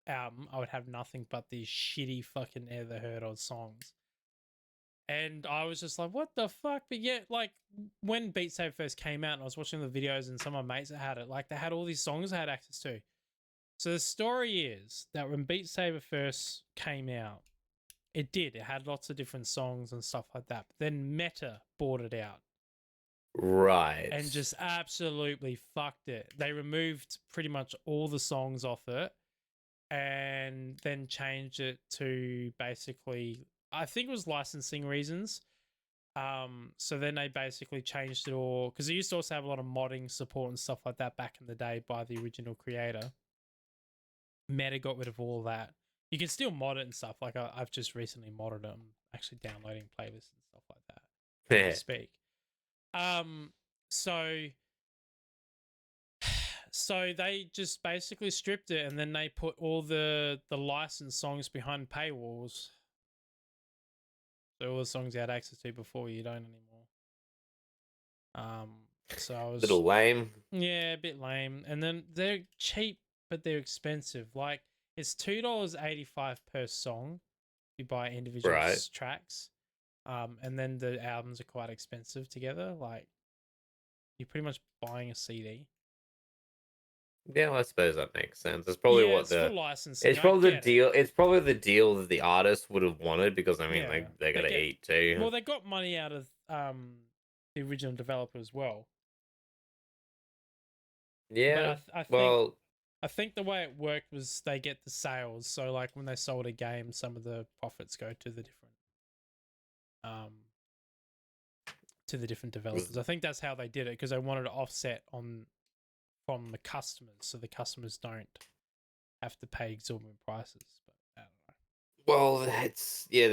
album, I would have nothing but these shitty fucking never heard of songs. And I was just like, what the fuck? But yet, like, when Beat Saber first came out and I was watching the videos and some of my mates that had it, like, they had all these songs I had access to. So the story is that when Beat Saber first came out, it had lots of different songs and stuff like that. But then Meta bought it out. Right. And just absolutely fucked it. They removed pretty much all the songs off it and then changed it to basically, I think it was licensing reasons. So then they basically changed it all because they used to also have a lot of modding support and stuff like that back in the day by the original creator. Meta got rid of all that. You can still mod it and stuff. Like I've just recently modded it. I'm actually downloading playlists and stuff like that as we speak. So they just basically stripped it and then they put all the licensed songs behind paywalls. So all the songs you had access to before you don't anymore. So I was Little lame. yeah, a bit lame. And then they're cheap, but they're expensive. Like it's $2.85 per song. You buy individual Right. tracks. And then the albums are quite expensive together. Like You're pretty much buying a CD. Yeah, well, I suppose that makes sense. It's probably Yeah, what it's for the licensing. it's I probably the get it. deal. It's probably the deal that the artist would have wanted because I mean Yeah, they they gotta get eat too. well. They got money out of the original developer as well. But Yeah. I Well, think the way it worked was they get the sales. So like when they sold a game, some of the profits go um to the different developers. I think that's how they did it because they wanted to offset on from the customers, so the customers don't have to pay exorbitant prices. But I don't know. well, it's yeah.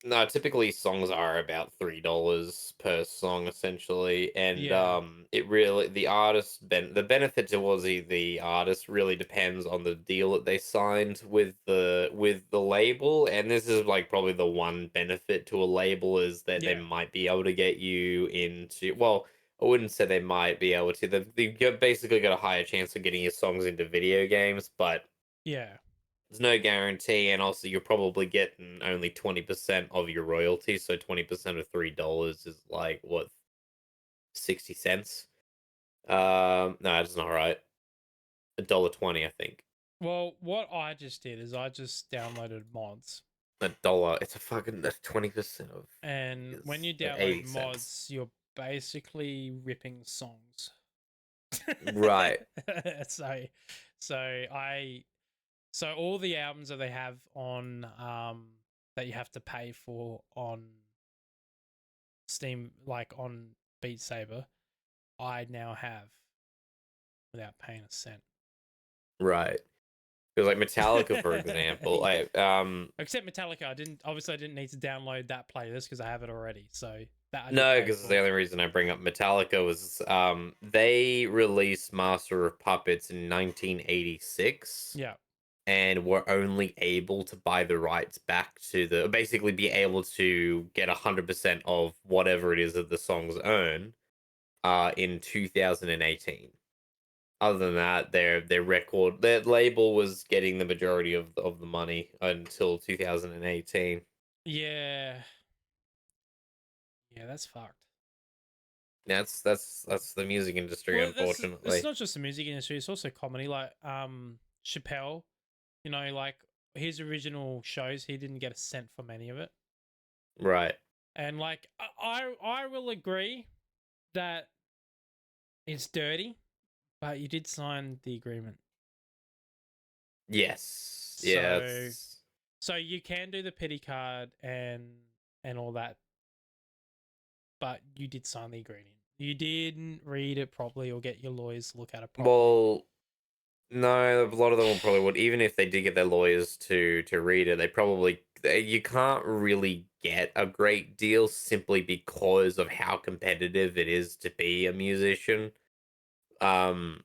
No, typically songs are about $3 per song essentially, and Yeah, it really the benefit towards the artist really depends on the deal that they signed with the label, and this is like probably the one benefit to a label is that they yeah, might be able to get you into well. I wouldn't say they might be able to. You've basically got a higher chance of getting your songs into video games, but yeah. there's no guarantee, and also you're probably getting only 20% of your royalties. So 20% of $3 is like what 60 cents. No, that's not right. $1.20, I think. Well, what I just did is I just downloaded mods, $1. It's a fucking that's 20% of and when is you download 80 cents. mods, you're basically ripping songs. Right. so, so I so all the albums that they have on that you have to pay for on Steam, like on Beat Saber, I now have without paying a cent. Right. Because like Metallica, for example, Yeah. like Except Metallica, I didn't need to download that playlist because I have it already. So that I did no, pay because the for. only reason I bring up Metallica was they released Master of Puppets in 1986 Yeah. and were only able to buy the rights back to the basically be able to get 100% of whatever it is that the songs earn in 2018. Other than that, their label was getting the majority of the money until 2018. Yeah. Yeah, that's fucked. That's the music industry, Well, it's unfortunately. not just the music industry; it's also comedy. Like Chappelle, like his original shows, he didn't get a cent from any of it. Right. And like I will agree that it's dirty, but you did sign the agreement, Yes. Yeah. so you can do the pity card and all that, but you did sign the agreement. You didn't read it properly or get your lawyers to look at it properly. Well, no, a lot of them will probably would. Even if they did get their lawyers to read it, you can't really get a great deal simply because of how competitive it is to be a musician. Um,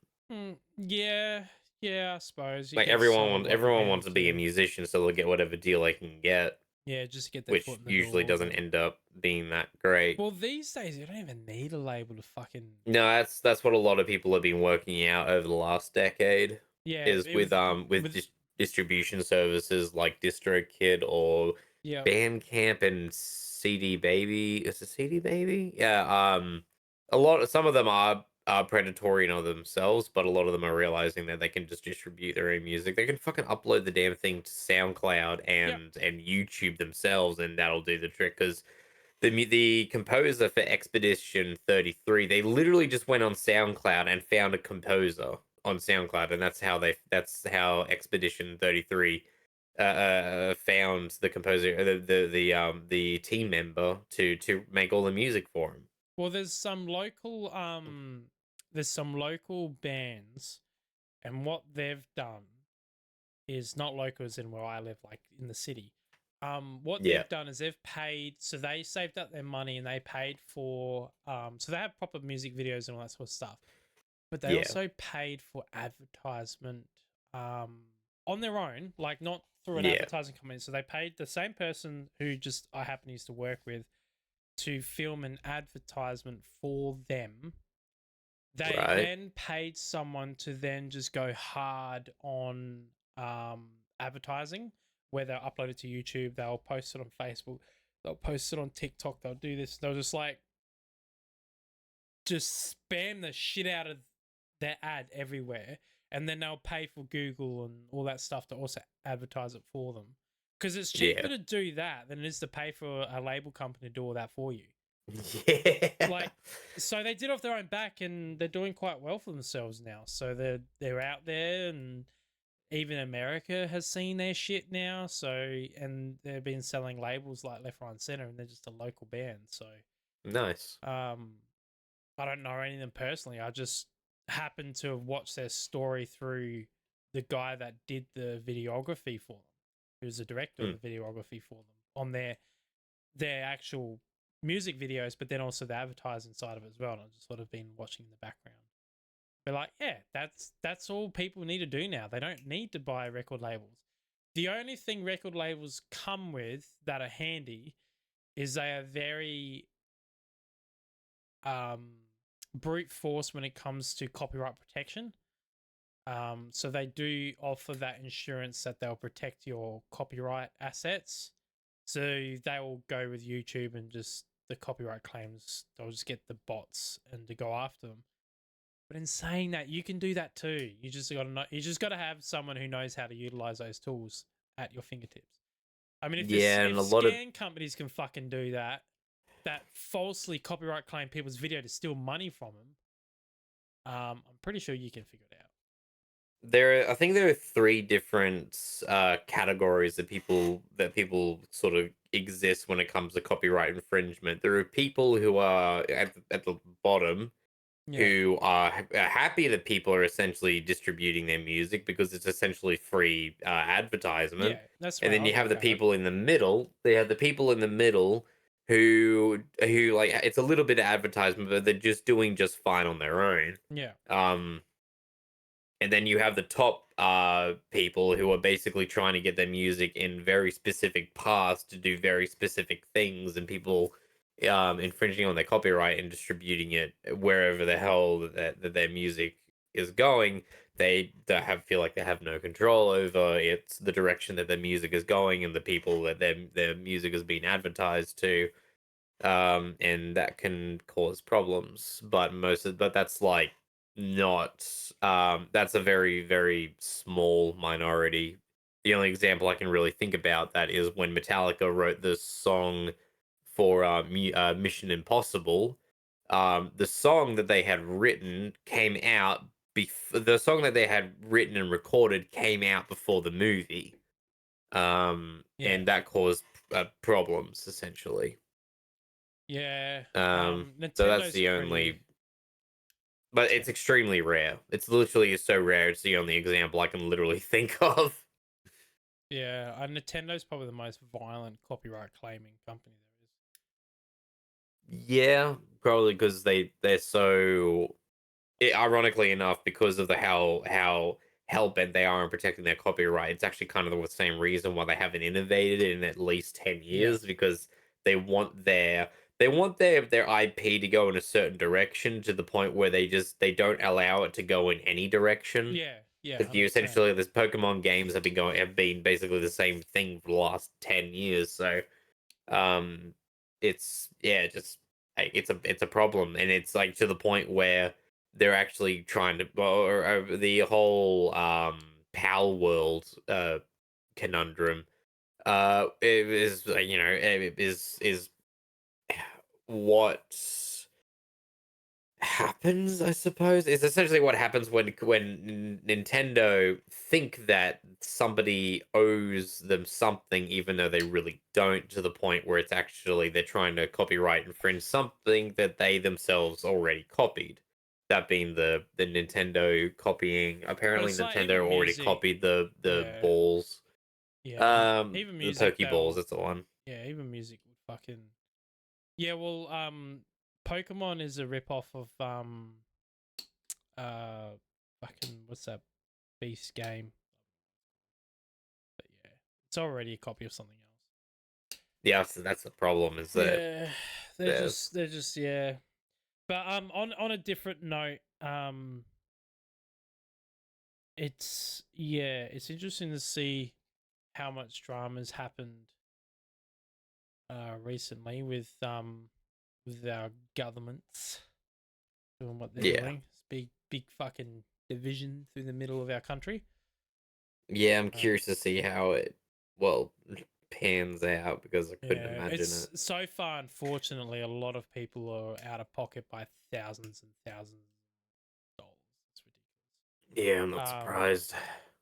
Yeah, yeah, I suppose you like get sold like a everyone band wants to be a too. musician, so they'll get whatever deal they can get, Yeah, just to get their which foot in the usually door. doesn't But end up being that great. well, these days you don't even need a label to fucking No, that's what a lot of people have been working out over the last decade yeah. is with With distribution services like DistroKid or yeah, Bandcamp and CD Baby. Is it CD Baby? Yeah. A lot. Some of them are predatory in of themselves, but a lot of them are realizing that they can just distribute their own music. They can fucking upload the damn thing to SoundCloud yep. and YouTube themselves, and that'll do the trick. Because the composer for Expedition 33, they literally just went on SoundCloud and found a composer on SoundCloud, and that's how Expedition 33 found the composer, the team member to make all the music for him. Well, there's some local bands, and what they've done is not local as in where I live, like in the city. What Yeah, they've done is they've paid, so they saved up their money and they paid for, so they have proper music videos and all that sort of stuff. But they yeah, also paid for advertisement, on their own, like not through an yeah. advertising company. So they paid the same person who just I happen to used to work with to film an advertisement for them. They Right. then paid someone to then just go hard on advertising, where they'll upload it to YouTube, they'll post it on Facebook, they'll post it on TikTok, they'll do this. They'll just like just spam the shit out of their ad everywhere, and then they'll pay for Google and all that stuff to also advertise it for them. Because it's cheaper Yeah. to do that than it is to pay for a label company to do all that for you. Yeah. Like, so they did off their own back, and they're doing quite well for themselves now. So they're out there, and even America has seen their shit now. So, and they've been selling labels like left, right, and center, and they're just a local band. So, Nice. I don't know any of them personally. I just happened to have watched their story through the guy that did the videography for them, who's the director of Hmm. the videography for them on their actual music videos, but then also the advertising side of it as well. And I've just sort of been watching in the background. But like, yeah, that's all people need to do now. They don't need to buy record labels. The only thing record labels come with that are handy is they are very um, brute force when it comes to copyright protection. So they do offer that insurance that they'll protect your copyright assets. So they will go with YouTube and just the copyright claims. They'll just get the bots and to go after them. But in saying that, you can do that too. You just got to know. You just got to have someone who knows how to utilize those tools at your fingertips. I mean, Yeah, if and a lot of scan companies can fucking do that, that falsely copyright claim people's video to steal money from them, I'm pretty sure you can figure it out. I think there are three different categories that people sort of exist when it comes to copyright infringement. There are people who are at the bottom Yeah, who are happy that people are essentially distributing their music because it's essentially free yeah, advertisement. that's the And way then I you have look the at it. people in the middle. They have the people in the middle who like it's a little bit of advertisement, but they're just doing just fine on their own. Yeah, Um, and then you have the top people who are basically trying to get their music in very specific paths to do very specific things, and people infringing on their copyright and distributing it wherever the hell that their music is going. They feel like they have no control over it's the direction that their music is going and the people that their music is being advertised to, and that can cause problems. But that's like not that's a very small minority. The only example I can really think about that is when Metallica wrote this song for Mission Impossible. The song that they had written came out the song that they had written and recorded came out before the movie, yeah, and that caused problems essentially. yeah. So that's Nintendo's the pretty. only, but Yeah, it's extremely rare. It's literally so rare. It's the only example I can literally think of. yeah. Nintendo's probably the most violent copyright claiming company there is. Yeah, probably because they're so ironically enough, because of the how hell bent they are on protecting their copyright, it's actually kind of the same reason why they haven't innovated in at least 10 Yeah, years because they want their IP to go in a certain direction to the point where they don't allow it to go in any direction. yeah, yeah. Because you 100%. essentially this Pokemon games have been basically the same thing for the last 10 years. So um it's yeah, just like it's a problem, and it's like to the point where they're actually trying to the whole Pal World conundrum it is it is what happens, I suppose. It's essentially what happens when Nintendo think that somebody owes them something, even though they really don't, to the point where it's actually they're trying to copyright infringe something that they themselves already copied. That being the Nintendo copying. But Apparently, it's like Nintendo even already music. copied the Yeah, balls. yeah. Even The music, Pokeballs. they'll. That's the one. Yeah, even music would fucking. Yeah, well, Pokemon is a rip off of uh, fucking what's that beast game? But yeah, it's already a copy of something else. Yeah, so that's the problem. Is that Yeah, there's they're just yeah. But on a different note, it's interesting to see how much drama's happened recently with our governments. doing what they're Yeah. doing. It's big fucking division through the middle of our country. Yeah, I'm curious to see how it pans out because I couldn't Yeah, imagine it's it. so far. Unfortunately, a lot of people are out of pocket by thousands and thousands of dollars. It's Yeah, I'm not ridiculous. surprised.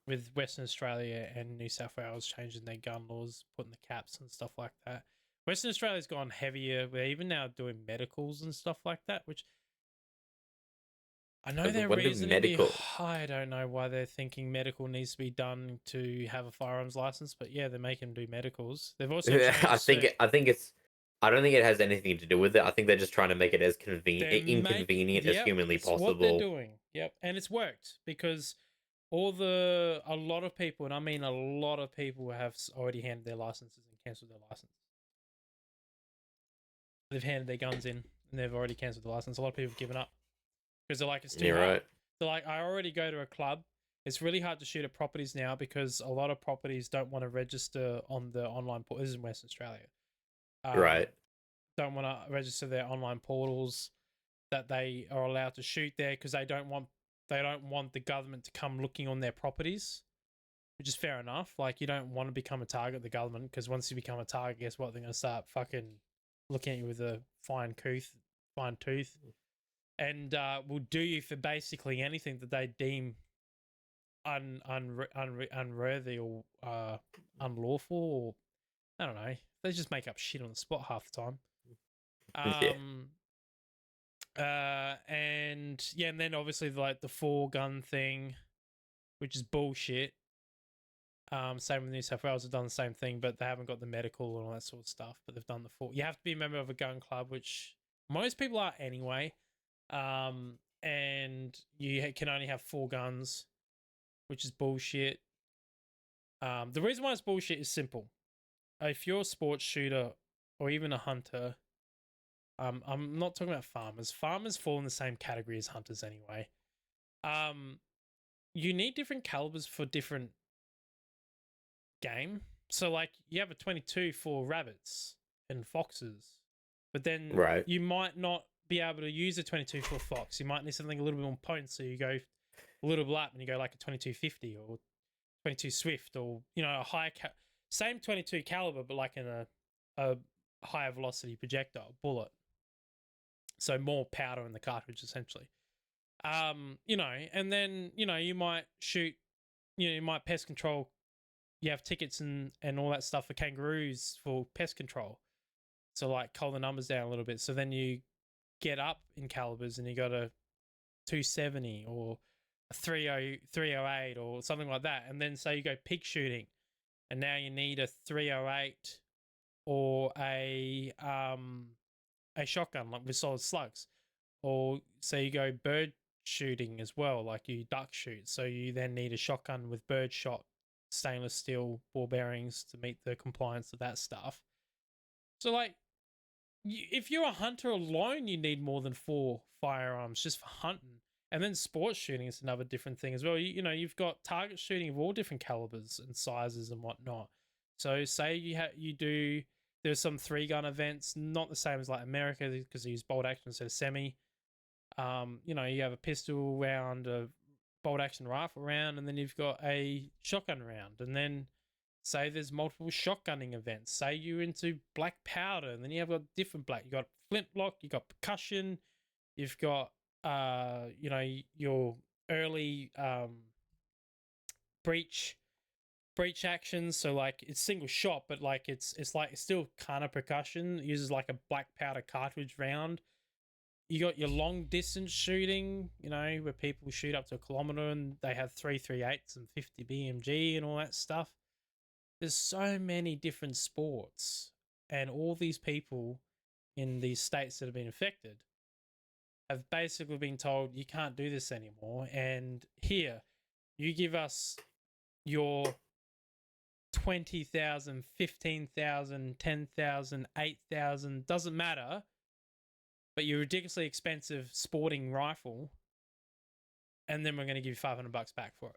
With Western Australia and New South Wales changing their gun laws, putting the caps and stuff like that. Western Australia's gone heavier. We're even now doing medicals and stuff like that, which I know their What do reasoning medical? I don't know why they're thinking medical needs to be done to have a firearms license, but yeah, they're making them do medicals. They've also I changed think I think it's. I don't think it has anything to do with it. I think they're just trying to make it as inconvenient as yep, humanly it's what they're possible. doing. Yep, and it's worked because a lot of people, and I mean a lot of people, have already handed their licenses and cancelled their license. They've handed their guns in and they've already cancelled the license. A lot of people have given up because they're like, it's too You're hard. right. They're like, I already go to a club. It's really hard to shoot at properties now because a lot of properties don't want to register on the online portal. This is in Western Australia. Right. Don't want to register their online portals that they are allowed to shoot there because they don't want the government to come looking on their properties, which is fair enough. Like, you don't want to become a target of the government because once you become a target, guess what? They're going to start fucking looking at you with a fine tooth, and will do you for basically anything that they deem unworthy or unlawful, or I don't know. They just make up shit on the spot half the time. Yeah. And yeah, and then obviously like the 4-gun thing, which is bullshit. Same with New South Wales have done the same thing, but they haven't got the medical and all that sort of stuff. But they've done the 4. You have to be a member of a gun club, which most people are anyway. And you can only have 4 guns, which is bullshit. The reason why it's bullshit is simple. If you're a sports shooter or even a hunter, I'm not talking about farmers. Farmers fall in the same category as hunters anyway. You need different calibers for different game. So like you have a 22 for rabbits and foxes, but then Right. you might not be able to use a 22 for fox. You might need something a little bit more potent, so you go a little bit up and you go like a 2250 or 22 Swift, or a higher same 22 caliber but like in a higher velocity projectile bullet, so more powder in the cartridge essentially. And then you might shoot, you might pest control. You have tickets and all that stuff for kangaroos for pest control, so like cull the numbers down a little bit. So then you get up in calibers and you got a 270 or a 308 or something like that. And then say you go pig shooting and now you need a 308 or a shotgun like with solid slugs. Or say you go bird shooting as well, like you duck shoot, so you then need a shotgun with bird shot stainless steel ball bearings to meet the compliance of that stuff. So like, if you're a hunter alone, you need more than 4 firearms just for hunting. And then sports shooting is another different thing as well. You've got target shooting of all different calibers and sizes and whatnot. So say there's some 3-gun events, not the same as like America because they use bolt action instead of semi. You have a pistol round, a bolt action rifle round, and then you've got a shotgun round. And then say there's multiple shotgunning events. Say you're into black powder, and then you have got different black. You got flintlock, you got percussion, you've got your early breach actions. So like it's single shot, but like it's still kind of percussion. It uses like a black powder cartridge round. You got your long distance shooting, where people shoot up to a kilometer and they have 338s and 50 BMG and all that stuff. There's so many different sports, and all these people in these states that have been affected have basically been told you can't do this anymore. And here, you give us your 20,000, 15,000, 10,000, 8,000, doesn't matter, but your ridiculously expensive sporting rifle, and then we're going to give you $500 back for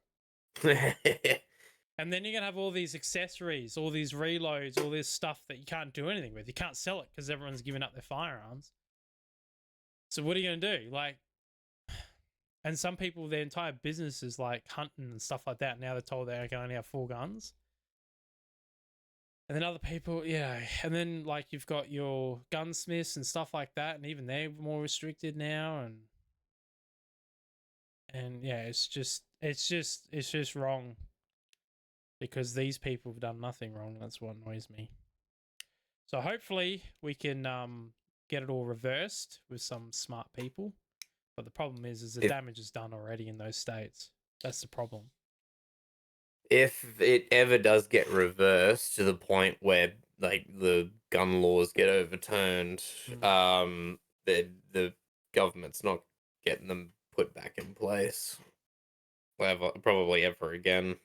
it. And then you're going to have all these accessories, all these reloads, all this stuff that you can't do anything with. You can't sell it because everyone's giving up their firearms. So what are you going to do? Like, And some people, their entire business is like hunting and stuff like that. Now they're told they can only have 4 guns. And then other people, and then like you've got your gunsmiths and stuff like that, and even they're more restricted now. And yeah, it's just wrong because these people have done nothing wrong. That's what annoys me. So hopefully we can get it all reversed with some smart people. But the problem is the damage is done already in those states. That's the problem. If it ever does get reversed to the point where like the gun laws get overturned, the government's not getting them put back in place. Probably ever again.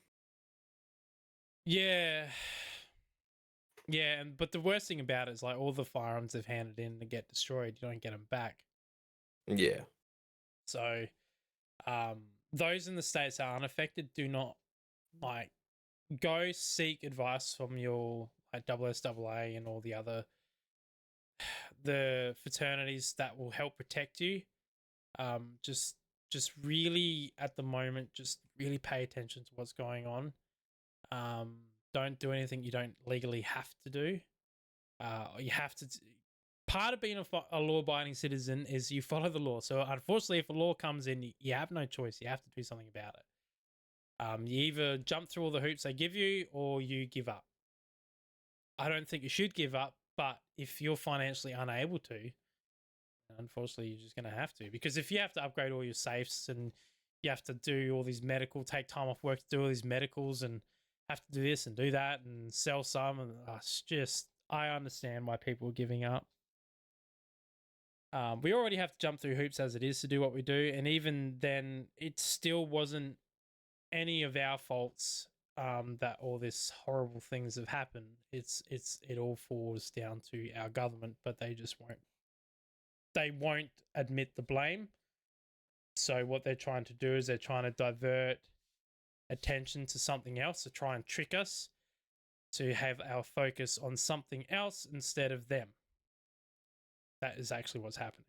Yeah. Yeah, but the worst thing about it is like all the firearms they've handed in to get destroyed, you don't get them back. Yeah. So, those in the states that are unaffected do not like go seek advice from your like SSAA and all the other the fraternities that will help protect you. Just really at the moment, just really pay attention to what's going on. Don't do anything you don't legally have to do. You have to. Part of being a law-abiding citizen is you follow the law. So unfortunately, if a law comes in, you have no choice. You have to do something about it. You either jump through all the hoops they give you, or you give up. I don't think you should give up, but if you're financially unable to, unfortunately, you're just going to have to. Because if you have to upgrade all your safes and you have to do all these take time off work to do all these medicals and have to do this and do that and sell some, and it's just, I understand why people are giving up. We already have to jump through hoops as it is to do what we do, and even then, it still wasn't any of our faults that all these horrible things have happened. It all falls down to our government, but they just won't. They won't admit the blame. So what they're trying to do is they're trying to divert attention to something else to try and trick us to have our focus on something else instead of them. That is actually what's happening.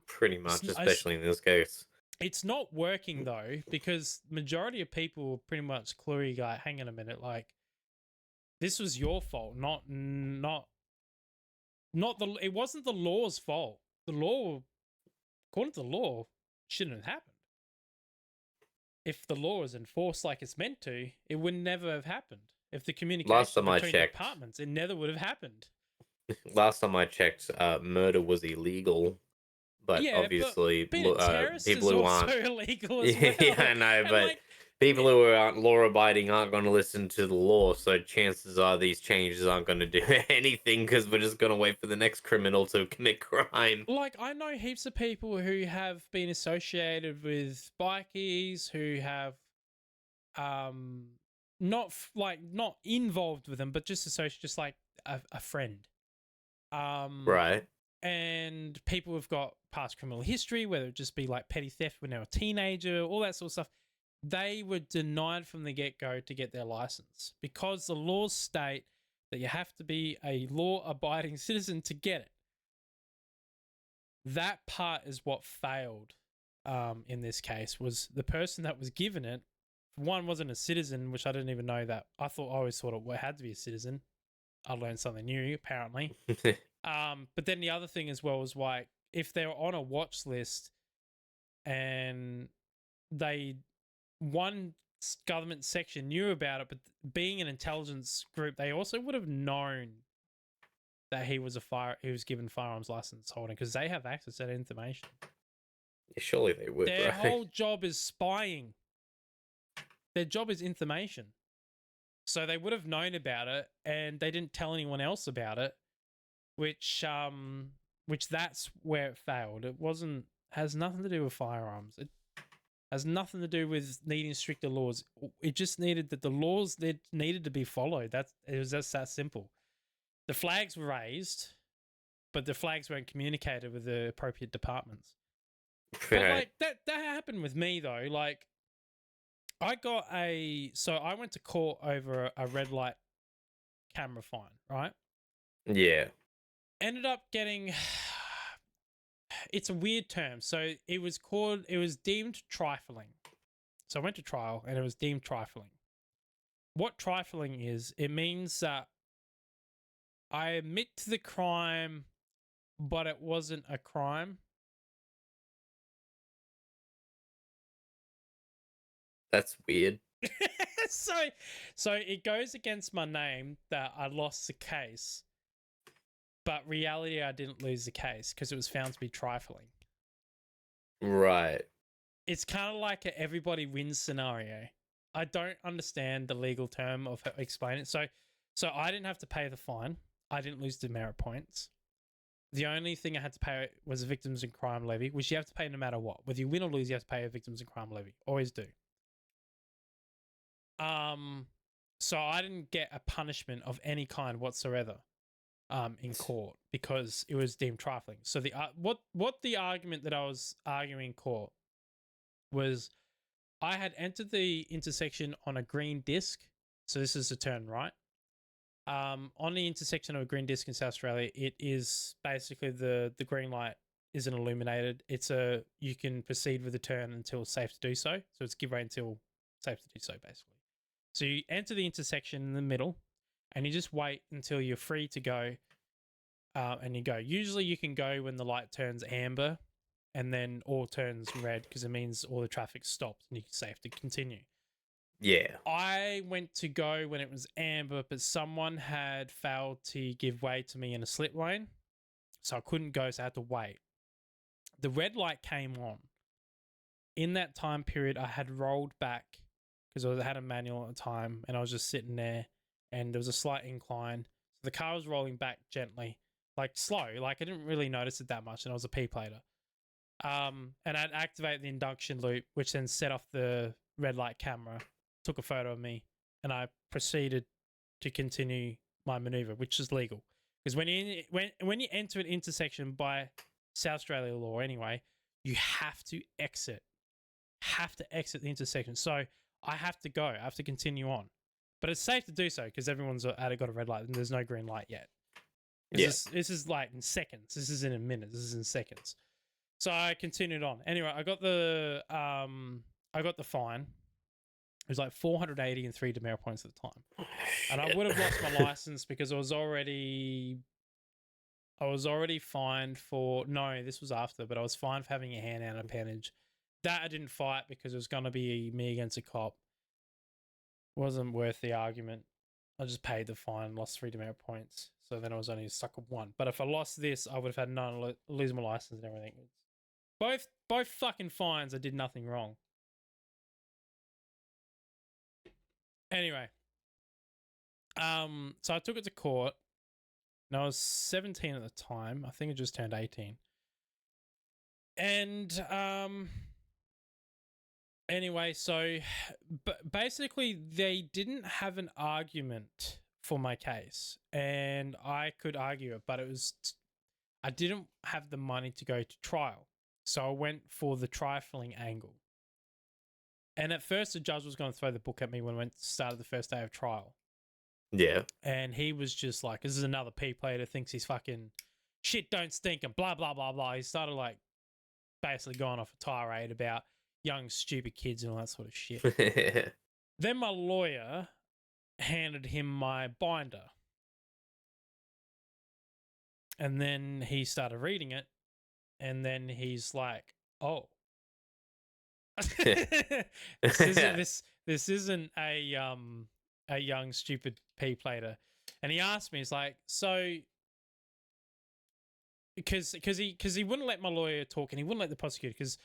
Pretty much, especially in this case. It's not working though, because majority of people are pretty much cluey. Like, hang on a minute, like this was your fault, not the. It wasn't the law's fault. The law, according to the law, shouldn't have happened. If the law is enforced like it's meant to, it would never have happened. If the communication between departments, it never would have happened. Last time I checked, murder was illegal, but obviously people who aren't illegal as well. Yeah, I know, but people who aren't law-abiding aren't going to listen to the law, so chances are these changes aren't going to do anything because we're just going to wait for the next criminal to commit crime. Like, I know heaps of people who have been associated with bikies who have not involved with them, but just associated, just like a friend. Right. And people have got past criminal history, whether it just be like petty theft when they were a teenager, all that sort of stuff. They were denied from the get-go to get their license because the laws state that you have to be a law-abiding citizen to get it. That part is what failed in this case, was the person that was given it, one, wasn't a citizen, which I didn't even know that. I always thought it had to be a citizen. I learned something new, apparently. But then the other thing as well is, like, if they're on a watch list and one government section knew about it, but being an intelligence group, they also would have known that he was given firearms license holding, because they have access to that information. Yeah, surely they would. Their whole job is spying. Their job is information. So they would have known about it, and they didn't tell anyone else about it, which that's where it failed. It has nothing to do with firearms. It has nothing to do with needing stricter laws. It just needed that the laws that needed to be followed. It was just that simple. The flags were raised, but the flags weren't communicated with the appropriate departments. But like that happened with me though. Like, I went to court over a red light camera fine, right? Yeah. Ended up getting, it's a weird term. So it was deemed trifling. So I went to trial and it was deemed trifling. What trifling is, it means that I admit to the crime, but it wasn't a crime. That's weird. so it goes against my name that I lost the case, but reality I didn't lose the case because it was found to be trifling. Right. It's kind of like a everybody wins scenario. I don't understand the legal term of explaining it. So I didn't have to pay the fine. I didn't lose demerit points. The only thing I had to pay was a victims in crime levy, which you have to pay no matter what. Whether you win or lose, you have to pay a victims in crime levy. Always do. So I didn't get a punishment of any kind whatsoever in court because it was deemed trifling. So the what the argument that I was arguing in court was, I had entered the intersection on a green disc. So this is a turn right. On the intersection of a green disc in South Australia, it is basically the green light isn't illuminated. You can proceed with the turn until it's safe to do so. So it's give way until safe to do so, basically. So you enter the intersection in the middle, and you just wait until you're free to go, and you go. Usually you can go when the light turns amber, and then all turns red because it means all the traffic stopped and you're safe to continue. Yeah. I went to go when it was amber, but someone had failed to give way to me in a slip lane, so I couldn't go, so I had to wait. The red light came on. In that time period, I had rolled back because I had a manual at the time, and I was just sitting there, and there was a slight incline. So the car was rolling back gently, like slow. Like I didn't really notice it that much, and I was a P plater. And I'd activate the induction loop, which then set off the red light camera, took a photo of me, and I proceeded to continue my maneuver, which is legal. Because when you enter an intersection by South Australia law anyway, you have to exit. Have to exit the intersection. So I have to go. I have to continue on. But it's safe to do so because everyone's got a red light and there's no green light yet. Yeah. This is like in seconds. This isn't in minutes. This is in seconds. So I continued on. Anyway, I got the fine. It was like 480 and 3 demerit points at the time. And I would have lost my license because I was already fined for, no, this was after, but I was fined for having a hand out of appendage. That I didn't fight because it was going to be me against a cop. Wasn't worth the argument. I just paid the fine, lost 3 demerit points. So then I was only stuck with 1. But if I lost this, I would have had none, lose my license and everything. Both fucking fines, I did nothing wrong. Anyway, so I took it to court, and I was 17 at the time. I think I just turned 18. And anyway, so basically they didn't have an argument for my case, and I could argue it, but I didn't have the money to go to trial, so I went for the trifling angle. And at first, the judge was going to throw the book at me when I started the first day of trial. Yeah. And he was just like, this is another P player, thinks he's fucking shit don't stink and blah, blah, blah, blah. He started like basically going off a tirade about young, stupid kids and all that sort of shit. Then my lawyer handed him my binder. And then he started reading it. And then he's like, oh. This isn't a young stupid P plater. And he asked me, he's like, so because he wouldn't let my lawyer talk and he wouldn't let the prosecutor, because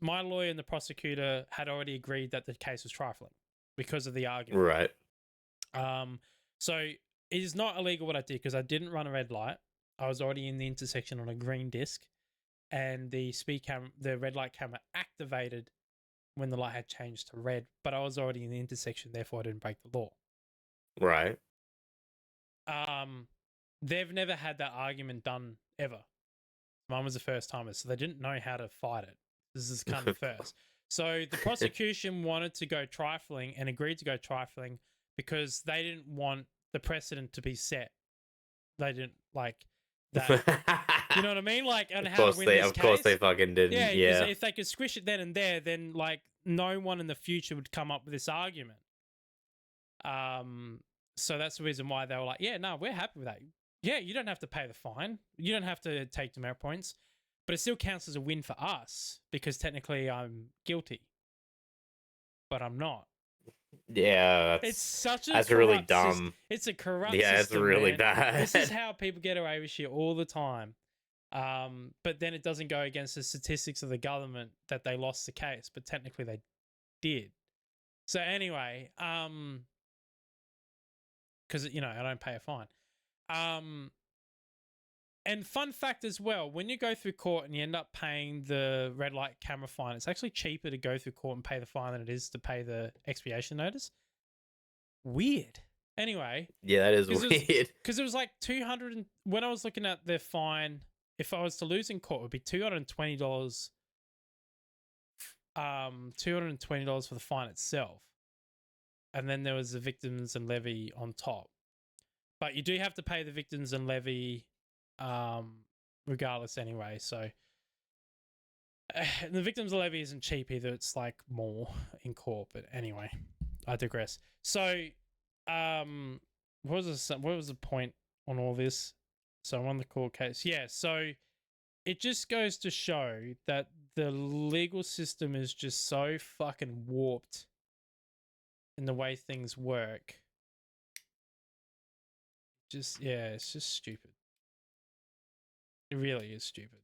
my lawyer and the prosecutor had already agreed that the case was trifling because of the argument. Right. So it is not illegal what I did because I didn't run a red light. I was already in the intersection on a green disc, and the red light camera activated when the light had changed to red, but I was already in the intersection, therefore I didn't break the law. Right. They've never had that argument done ever. Mine was the first timer, so they didn't know how to fight it. This is kind of first. So the prosecution wanted to go trifling and agreed to go trifling because they didn't want the precedent to be set. They didn't like that. You know what I mean? Like, on Of how to course win they, this of course they case. fucking didn't. Yeah, because Yeah. if they could squish it then and there, then like no one in the future would come up with this argument. So that's the reason why they were like, yeah, no, we're happy with that. Yeah, you don't have to pay the fine. You don't have to take demerit points, but it still counts as a win for us because technically I'm guilty, but I'm not. Yeah, It's such a that's really corrupt system. dumb. It's a corrupt Yeah, it's system, really man. bad. This is how people get away with shit all the time. But then it doesn't go against the statistics of the government that they lost the case, but technically they did. So anyway, because I don't pay a fine. And fun fact as well, when you go through court and you end up paying the red light camera fine, it's actually cheaper to go through court and pay the fine than it is to pay the expiation notice. Weird. Anyway, Yeah, that is weird. Because it was like 200. When I was looking at the fine, if I was to lose in court, it would be $220. $220 for the fine itself, and then there was the victims and levy on top. But you do have to pay the victims and levy, regardless anyway. So the victims and levy isn't cheap either. It's like more in court. But anyway, I digress. So, what was the point on all this? So I'm on the court case. Yeah. So it just goes to show that the legal system is just so fucking warped in the way things work. It's just stupid. It really is stupid.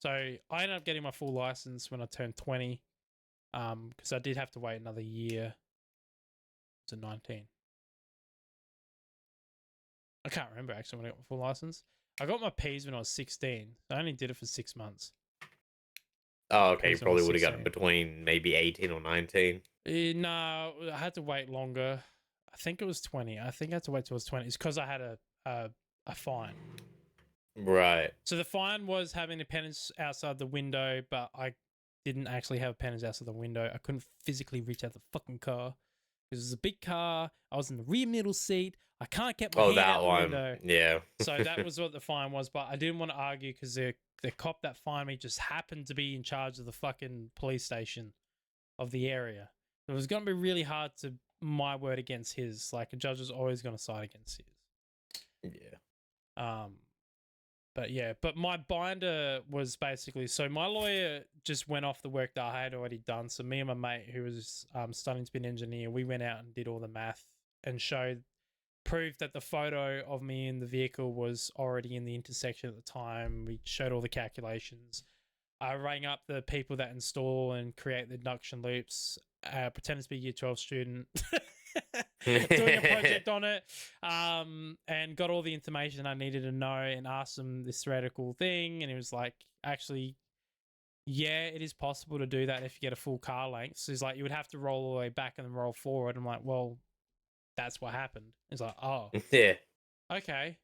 So I ended up getting my full license when I turned 20, because I did have to wait another year to 19. I can't remember actually when I got my full license. I got my Ps when I was 16. I only did it for 6 months. Oh, okay. You Ps when I probably was would have got 16. it between maybe 18 or 19. No, I had to wait longer. I think it was 20. I think I had to wait till I was 20. It's because I had a fine. Right. So the fine was having a penance outside the window, but I didn't actually have a penance outside the window. I couldn't physically reach out the fucking car. It was a big car. I was in the rear middle seat. I can't get my hand out the window. Yeah. So that was what the fine was, but I didn't want to argue because the cop that fined me just happened to be in charge of the fucking police station of the area. It was going to be really hard to my word against his. Like, a judge is always going to side against his. Yeah. But my binder was basically, so my lawyer just went off the work that I had already done. So me and my mate, who was studying to be an engineer, we went out and did all the math and proved that the photo of me in the vehicle was already in the intersection at the time. We showed all the calculations. I rang up the people that install and create the induction loops, pretended to be a year 12 student, doing a project on it, and got all the information I needed to know and asked him this theoretical thing. And he was like, actually, yeah, it is possible to do that if you get a full car length. So he's like, you would have to roll all the way back and then roll forward. I'm like, well, that's what happened. He's like, oh, Yeah. okay.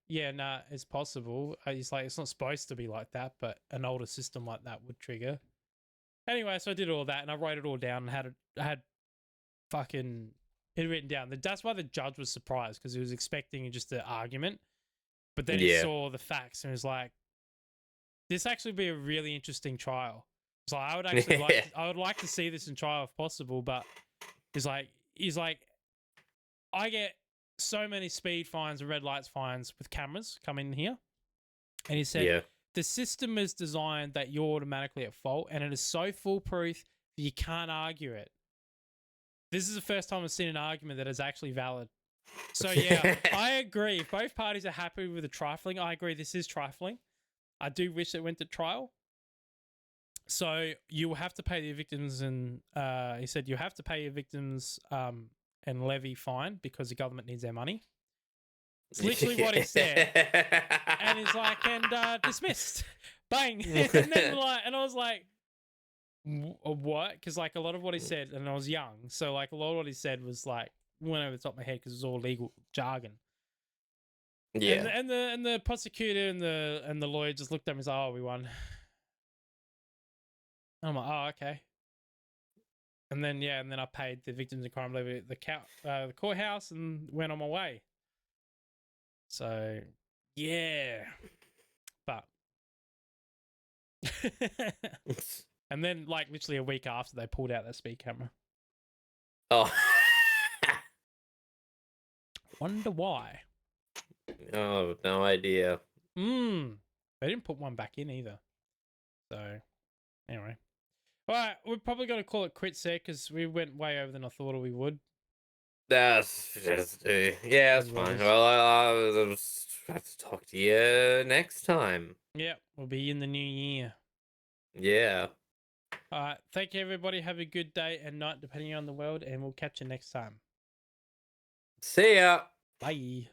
Yeah, nah, it's possible. He's like, it's not supposed to be like that, but an older system like that would trigger. Anyway, so I did all that and I wrote it all down and had fucking it written down. That's why the judge was surprised, because he was expecting just an argument, but then he saw the facts and was like, this actually be a really interesting trial. So I would actually I would like to see this in trial if possible, but he's like, I get so many speed fines and red lights fines with cameras come in here. And he said, the system is designed that you're automatically at fault, and it is so foolproof that you can't argue it. This is the first time I've seen an argument that is actually valid. So yeah, I agree. If both parties are happy with the trifling, I agree this is trifling. I do wish it went to trial. So you will have to pay the victims, and he said you have to pay your victims and levy fine because the government needs their money. It's literally what he said. And he's like, and dismissed. Bang. And then and I was like, what? Because like a lot of what he said, and I was young, so like a lot of what he said was like went over the top of my head because it was all legal jargon. Yeah. And the prosecutor and the lawyer just looked at me and was like, oh, we won. And I'm like, oh, okay. And then I paid the victims of crime levy at the courthouse and went on my way. So Yeah. But and then like literally a week after they pulled out their speed camera. Oh. Wonder why. Oh, no idea. They didn't put one back in either. So anyway. Alright, we're probably gonna call it quits there because we went way over than I thought we would. That's just, yeah, that's Is what it fine. is. Well, I'll just have to talk to you next time. Yeah, we'll be in the new year. Yeah. Alright, thank you everybody. Have a good day and night depending on the world, and we'll catch you next time. See ya. Bye.